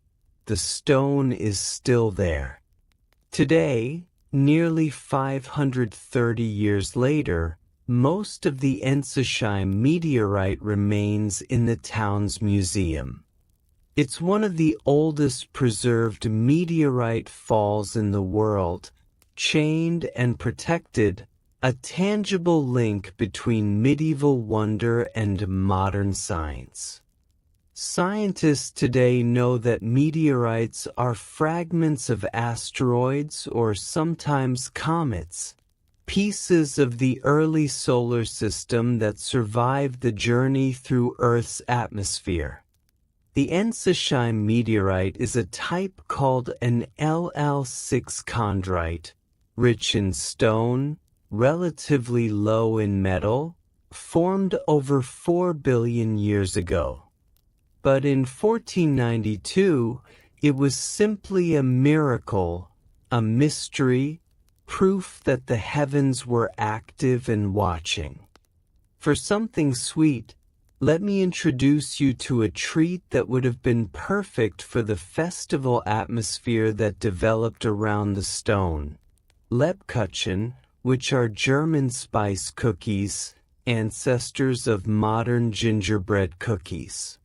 the stone is still there. Today, nearly 530 years later, most of the Ensisheim meteorite remains in the town's museum. It's one of the oldest preserved meteorite falls in the world, chained and protected, a tangible link between medieval wonder and modern science. Scientists today know that meteorites are fragments of asteroids or sometimes comets, pieces of the early solar system that survived the journey through Earth's atmosphere. The Ensisheim meteorite is a type called an LL6 chondrite, rich in stone, relatively low in metal, formed over 4 billion years ago. But in 1492, it was simply a miracle, a mystery, proof that the heavens were active and watching. For something sweet, let me introduce you to a treat that would have been perfect for the festival atmosphere that developed around the stone. Lebkuchen, which are German spice cookies, ancestors of modern gingerbread cookies.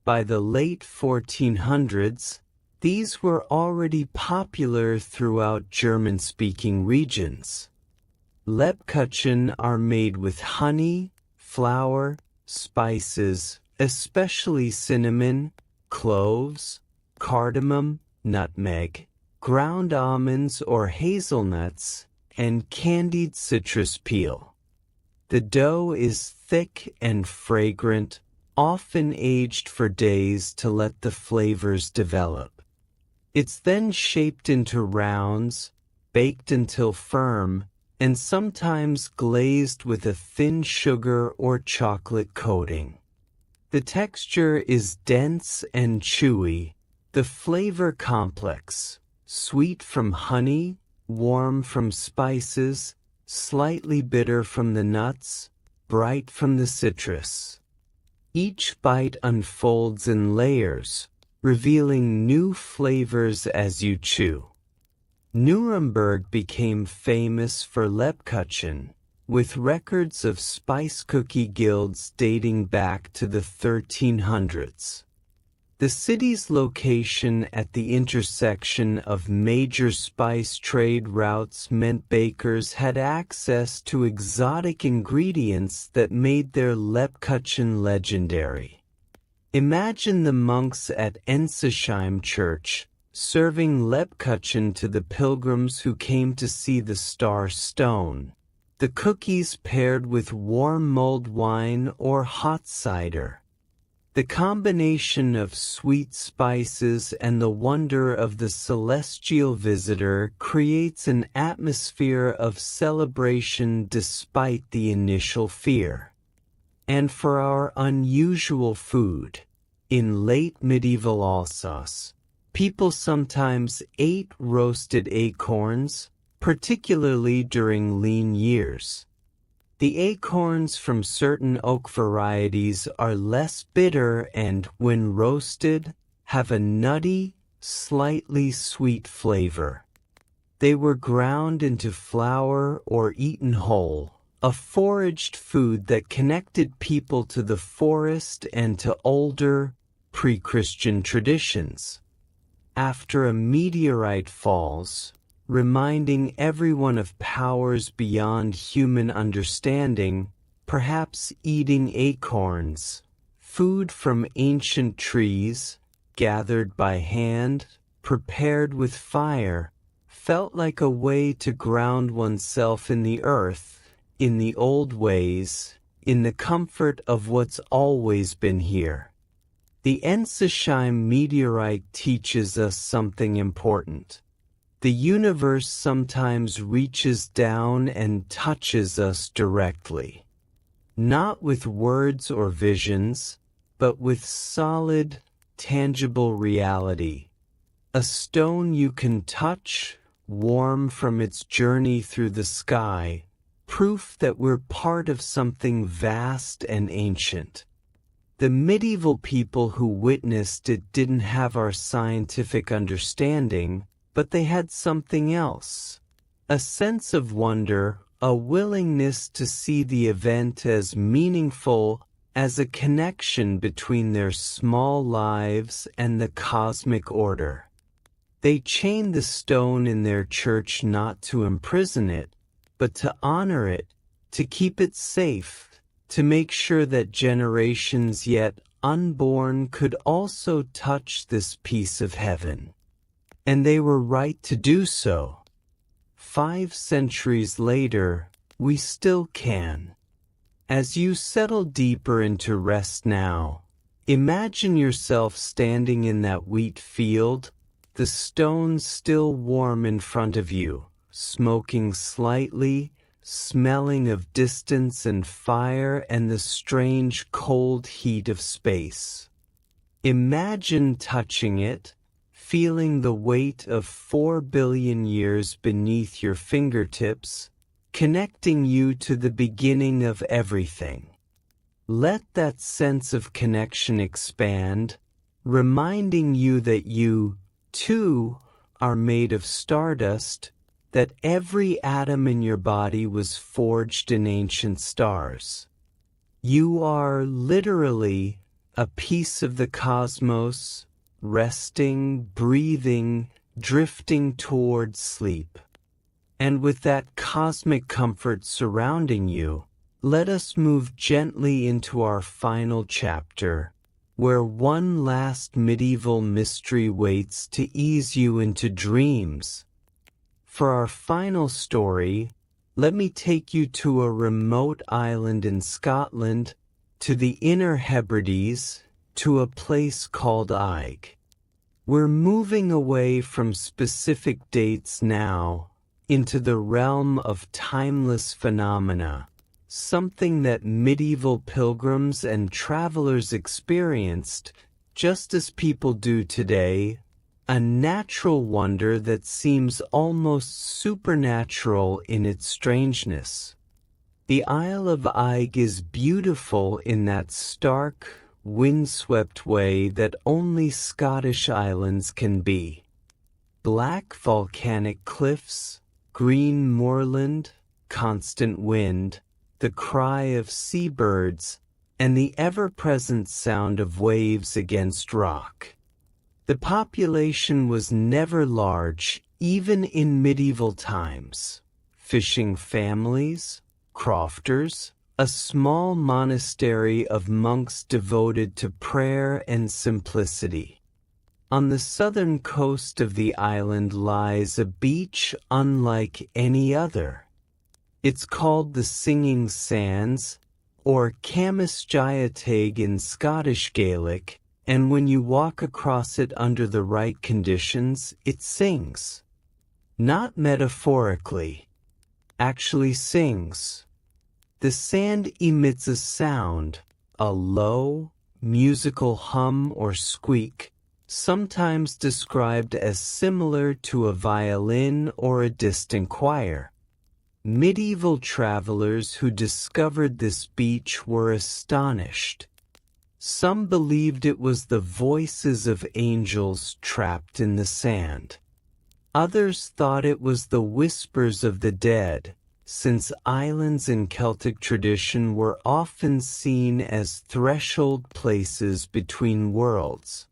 By the late 1400s, these were already popular throughout German-speaking regions. Lebkuchen are made with honey, flour, spices, especially cinnamon, cloves, cardamom, nutmeg, ground almonds or hazelnuts, and candied citrus peel. The dough is thick and fragrant, often aged for days to let the flavors develop. It's then shaped into rounds, baked until firm, and sometimes glazed with a thin sugar or chocolate coating. The texture is dense and chewy, the flavor complex, sweet from honey, warm from spices, slightly bitter from the nuts, bright from the citrus. Each bite unfolds in layers, revealing new flavors as you chew. Nuremberg became famous for Lebkuchen, with records of spice cookie guilds dating back to the 1300s. The city's location at the intersection of major spice trade routes meant bakers had access to exotic ingredients that made their Lebkuchen legendary. Imagine the monks at Ensisheim Church serving Lebkuchen to the pilgrims who came to see the star stone, the cookies paired with warm mulled wine or hot cider. The combination of sweet spices and the wonder of the celestial visitor creates an atmosphere of celebration despite the initial fear. And for our unusual food, in late medieval Alsace, people sometimes ate roasted acorns, particularly during lean years. The acorns from certain oak varieties are less bitter and, when roasted, have a nutty, slightly sweet flavor. They were ground into flour or eaten whole, a foraged food that connected people to the forest and to older, pre-Christian traditions. After a meteorite falls, reminding everyone of powers beyond human understanding, perhaps eating acorns, food from ancient trees, gathered by hand, prepared with fire, felt like a way to ground oneself in the earth, in the old ways, in the comfort of what's always been here. The Ensisheim meteorite teaches us something important. The universe sometimes reaches down and touches us directly. Not with words or visions, but with solid, tangible reality. A stone you can touch, warm from its journey through the sky, proof that we're part of something vast and ancient. The medieval people who witnessed it didn't have our scientific understanding, but they had something else. A sense of wonder, a willingness to see the event as meaningful, as a connection between their small lives and the cosmic order. They chained the stone in their church not to imprison it, but to honor it, to keep it safe, to make sure that generations yet unborn could also touch this piece of heaven. And they were right to do so. 5 centuries later, we still can. As you settle deeper into rest now, imagine yourself standing in that wheat field, the stones still warm in front of you, smoking slightly, smelling of distance and fire and the strange cold heat of space. Imagine touching it, feeling the weight of 4 billion years beneath your fingertips, connecting you to the beginning of everything. Let that sense of connection expand, reminding you that you, too, are made of stardust, that every atom in your body was forged in ancient stars. You are literally a piece of the cosmos, resting, breathing, drifting towards sleep. And with that cosmic comfort surrounding you, let us move gently into our final chapter, where one last medieval mystery waits to ease you into dreams. For our final story, let me take you to a remote island in Scotland, to the Inner Hebrides, to a place called Ig. We're moving away from specific dates now into the realm of timeless phenomena, something that medieval pilgrims and travelers experienced, just as people do today, a natural wonder that seems almost supernatural in its strangeness. The Isle of Ig is beautiful in that stark, windswept way that only Scottish islands can be. Black volcanic cliffs, green moorland, constant wind, the cry of seabirds, and the ever-present sound of waves against rock. The population was never large, even in medieval times. Fishing families, crofters, a small monastery of monks devoted to prayer and simplicity. On the southern coast of the island lies a beach unlike any other. It's called the Singing Sands, or Camisgiatag in Scottish Gaelic, and when you walk across it under the right conditions, it sings. Not metaphorically, actually sings. The sand emits a sound, a low, musical hum or squeak, sometimes described as similar to a violin or a distant choir. Medieval travelers who discovered this beach were astonished. Some believed it was the voices of angels trapped in the sand. Others thought it was the whispers of the dead, since islands in Celtic tradition were often seen as threshold places between worlds.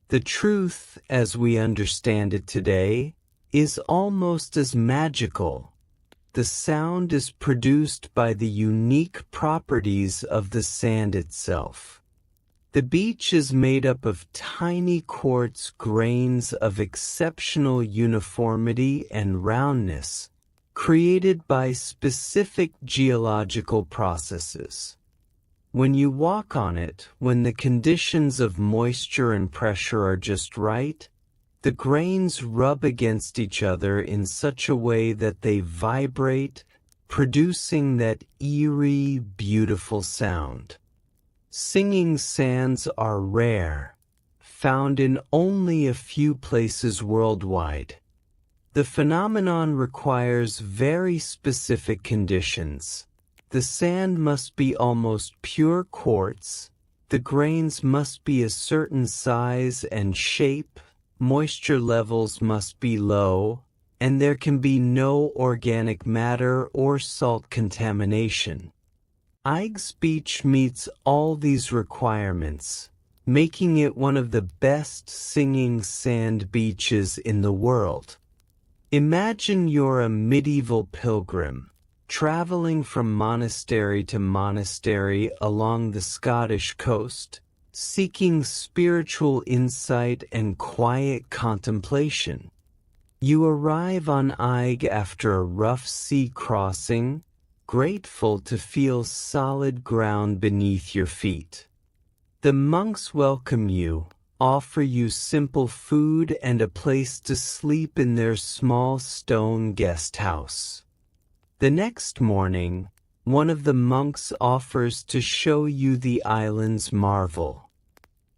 The truth, as we understand it today, is almost as magical. The sound is produced by the unique properties of the sand itself. The beach is made up of tiny quartz grains of exceptional uniformity and roundness, created by specific geological processes. When you walk on it, when the conditions of moisture and pressure are just right, the grains rub against each other in such a way that they vibrate, producing that eerie, beautiful sound. Singing sands are rare, found in only a few places worldwide. The phenomenon requires very specific conditions. The sand must be almost pure quartz, the grains must be a certain size and shape, moisture levels must be low, and there can be no organic matter or salt contamination. Eig's Beach meets all these requirements, making it one of the best singing sand beaches in the world. Imagine you're a medieval pilgrim, traveling from monastery to monastery along the Scottish coast, seeking spiritual insight and quiet contemplation. You arrive on Eig after a rough sea crossing, grateful to feel solid ground beneath your feet. The monks welcome you, offer you simple food and a place to sleep in their small stone guest house. The next morning, one of the monks offers to show you the island's marvel.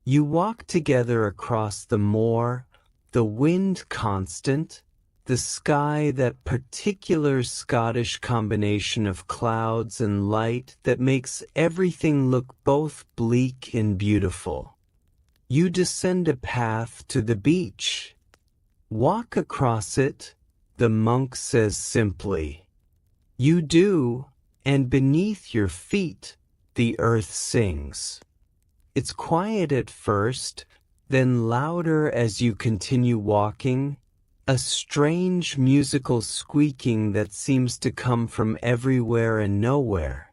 You walk together across the moor, the wind constant, the sky that particular Scottish combination of clouds and light that makes everything look both bleak and beautiful. You descend a path to the beach. Walk across it, the monk says simply. You do, and beneath your feet, the earth sings. It's quiet at first, then louder as you continue walking, a strange musical squeaking that seems to come from everywhere and nowhere.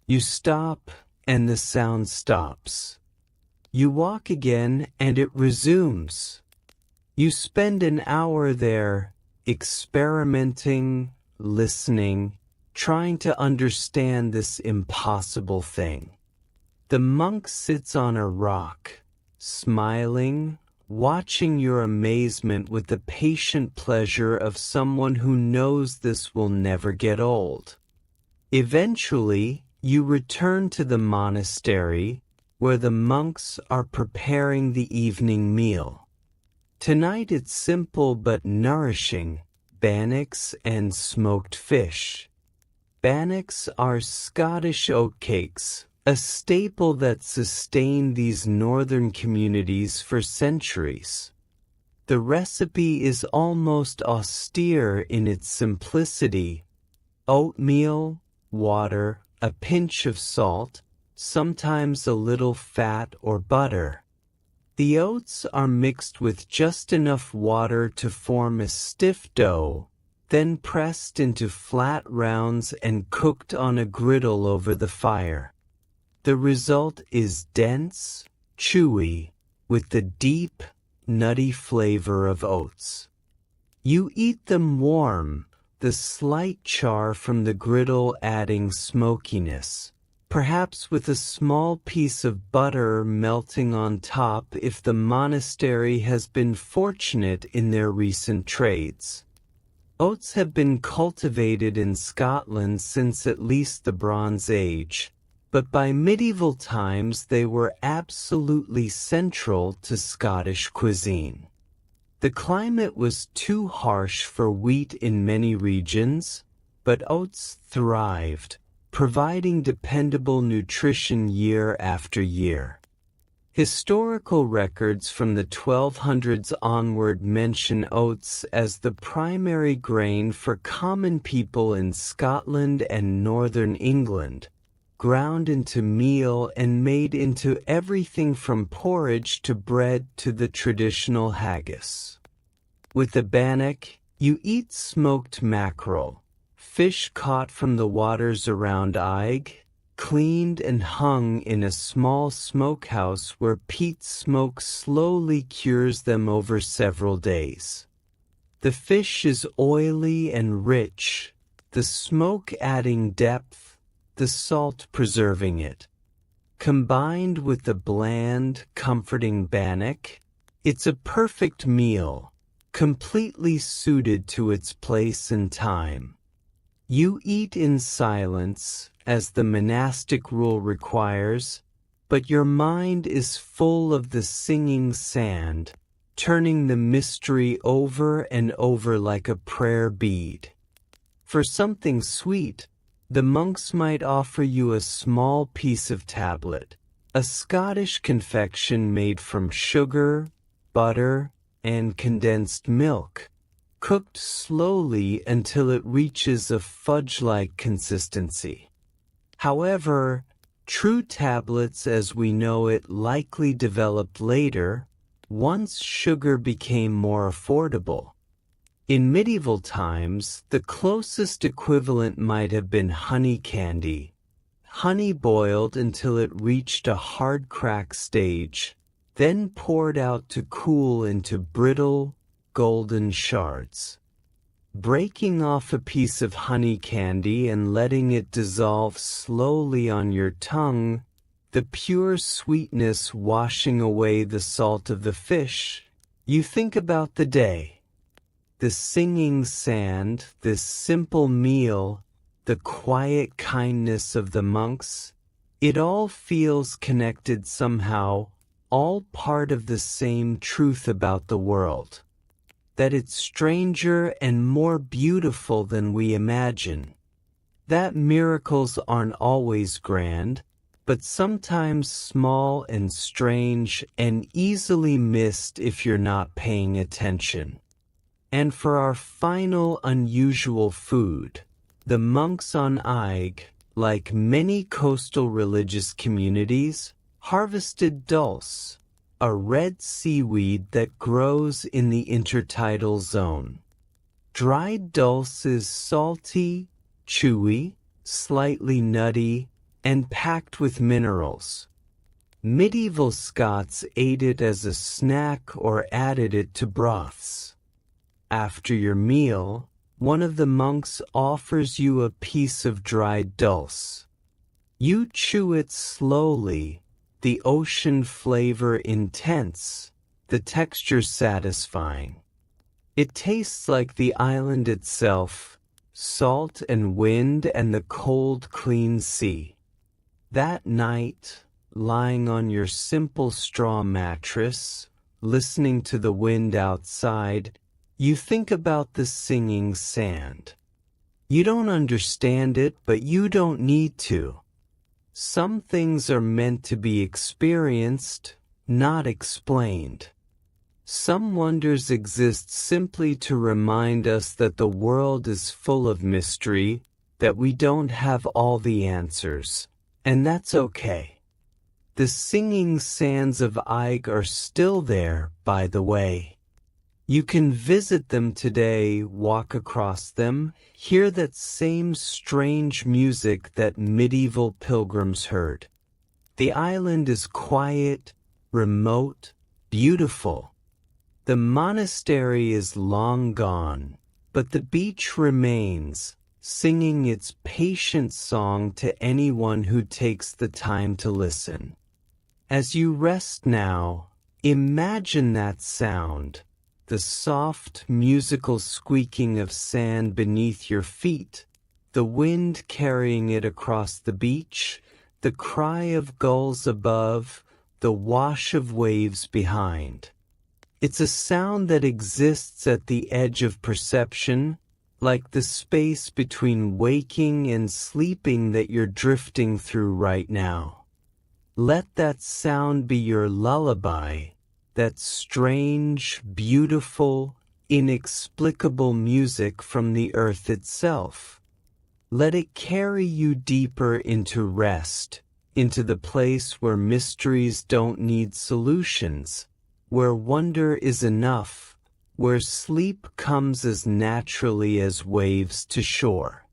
You stop, and the sound stops. You walk again, and it resumes. You spend an hour there, experimenting, listening, trying to understand this impossible thing. The monk sits on a rock, smiling, watching your amazement with the patient pleasure of someone who knows this will never get old. Eventually, you return to the monastery, where the monks are preparing the evening meal. Tonight it's simple but nourishing, bannocks and smoked fish. Bannocks are Scottish oatcakes, a staple that sustained these northern communities for centuries. The recipe is almost austere in its simplicity: oatmeal, water, a pinch of salt, sometimes a little fat or butter. The oats are mixed with just enough water to form a stiff dough, then pressed into flat rounds and cooked on a griddle over the fire. The result is dense, chewy, with the deep, nutty flavor of oats. You eat them warm, the slight char from the griddle adding smokiness, perhaps with a small piece of butter melting on top if the monastery has been fortunate in their recent trades. Oats have been cultivated in Scotland since at least the Bronze Age, but by medieval times they were absolutely central to Scottish cuisine. The climate was too harsh for wheat in many regions, but oats thrived, providing dependable nutrition year after year. Historical records from the 1200s onward mention oats as the primary grain for common people in Scotland and northern England, ground into meal and made into everything from porridge to bread to the traditional haggis. With the bannock, you eat smoked mackerel, fish caught from the waters around Eig, cleaned and hung in a small smokehouse where peat smoke slowly cures them over several days. The fish is oily and rich, the smoke adding depth, the salt preserving it. Combined with the bland, comforting bannock, it's a perfect meal, completely suited to its place and time. You eat in silence, as the monastic rule requires, but your mind is full of the singing sand, turning the mystery over and over like a prayer bead. For something sweet, the monks might offer you a small piece of tablet, a Scottish confection made from sugar, butter, and condensed milk, cooked slowly until it reaches a fudge-like consistency. However, true tablets as we know it likely developed later, once sugar became more affordable. In medieval times, the closest equivalent might have been honey candy. Honey boiled until it reached a hard crack stage, then poured out to cool into brittle, golden shards. Breaking off a piece of honey candy and letting it dissolve slowly on your tongue, the pure sweetness washing away the salt of the fish, you think about the day. The singing sand, this simple meal, the quiet kindness of the monks, it all feels connected somehow, all part of the same truth about the world. That it's stranger and more beautiful than we imagine. That miracles aren't always grand, but sometimes small and strange and easily missed if you're not paying attention. And for our final unusual food, the monks on Eigg, like many coastal religious communities, harvested dulse, a red seaweed that grows in the intertidal zone. Dried dulse is salty, chewy, slightly nutty, and packed with minerals. Medieval Scots ate it as a snack or added it to broths. After your meal, one of the monks offers you a piece of dried dulse. You chew it slowly, the ocean flavor intense, the texture satisfying. It tastes like the island itself, salt and wind and the cold, clean sea. That night, lying on your simple straw mattress, listening to the wind outside, you think about the singing sand. You don't understand it, but you don't need to. Some things are meant to be experienced, not explained. Some wonders exist simply to remind us that the world is full of mystery, that we don't have all the answers, and that's okay. The singing sands of Eigg are still there, by the way. You can visit them today, walk across them, hear that same strange music that medieval pilgrims heard. The island is quiet, remote, beautiful. The monastery is long gone, but the beach remains, singing its patient song to anyone who takes the time to listen. As you rest now, imagine that sound. The soft, musical squeaking of sand beneath your feet, the wind carrying it across the beach, the cry of gulls above, the wash of waves behind. It's a sound that exists at the edge of perception, like the space between waking and sleeping that you're drifting through right now. Let that sound be your lullaby. That strange, beautiful, inexplicable music from the earth itself. Let it carry you deeper into rest, into the place where mysteries don't need solutions, where wonder is enough, where sleep comes as naturally as waves to shore.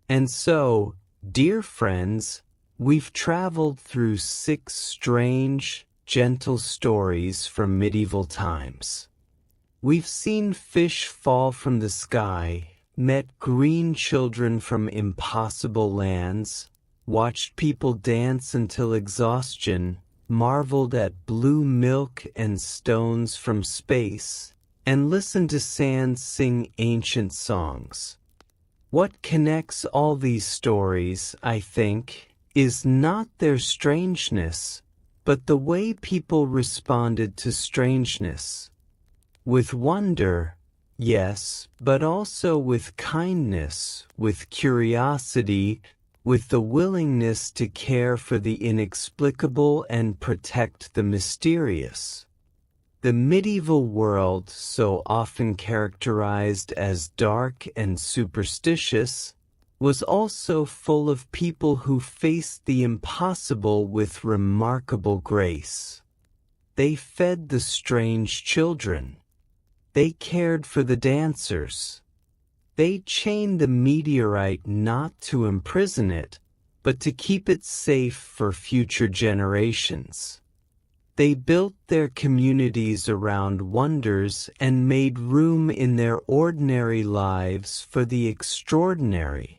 And so, dear friends, we've traveled through 6 strange, gentle stories from medieval times. We've seen fish fall from the sky, met green children from impossible lands, watched people dance until exhaustion, marveled at blue milk and stones from space, and listened to sand sing ancient songs. What connects all these stories, I think, is not their strangeness, but the way people responded to strangeness. With wonder, yes, but also with kindness, with curiosity, with the willingness to care for the inexplicable and protect the mysterious. The medieval world, so often characterized as dark and superstitious, was also full of people who faced the impossible with remarkable grace. They fed the strange children. They cared for the dancers. They chained the meteorite not to imprison it, but to keep it safe for future generations. They built their communities around wonders and made room in their ordinary lives for the extraordinary.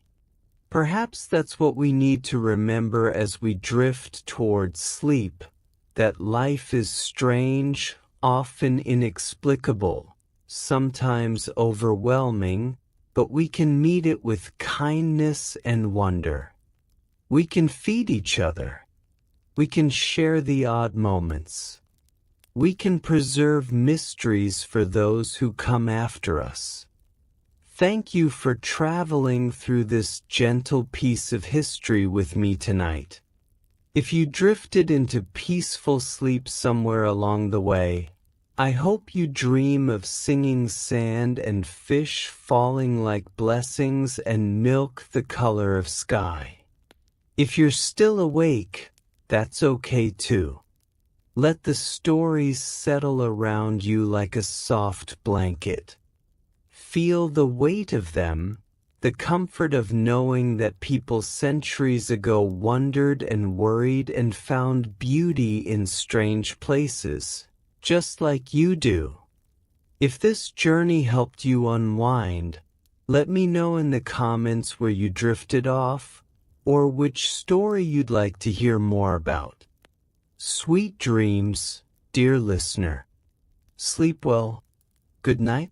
Perhaps that's what we need to remember as we drift towards sleep, that life is strange, often inexplicable, sometimes overwhelming, but we can meet it with kindness and wonder. We can feed each other. We can share the odd moments. We can preserve mysteries for those who come after us. Thank you for traveling through this gentle piece of history with me tonight. If you drifted into peaceful sleep somewhere along the way, I hope you dream of singing sand and fish falling like blessings and milk the color of sky. If you're still awake, that's okay too. Let the stories settle around you like a soft blanket. Feel the weight of them, the comfort of knowing that people centuries ago wondered and worried and found beauty in strange places, just like you do. If this journey helped you unwind, let me know in the comments where you drifted off, or which story you'd like to hear more about. Sweet dreams, dear listener. Sleep well. Good night.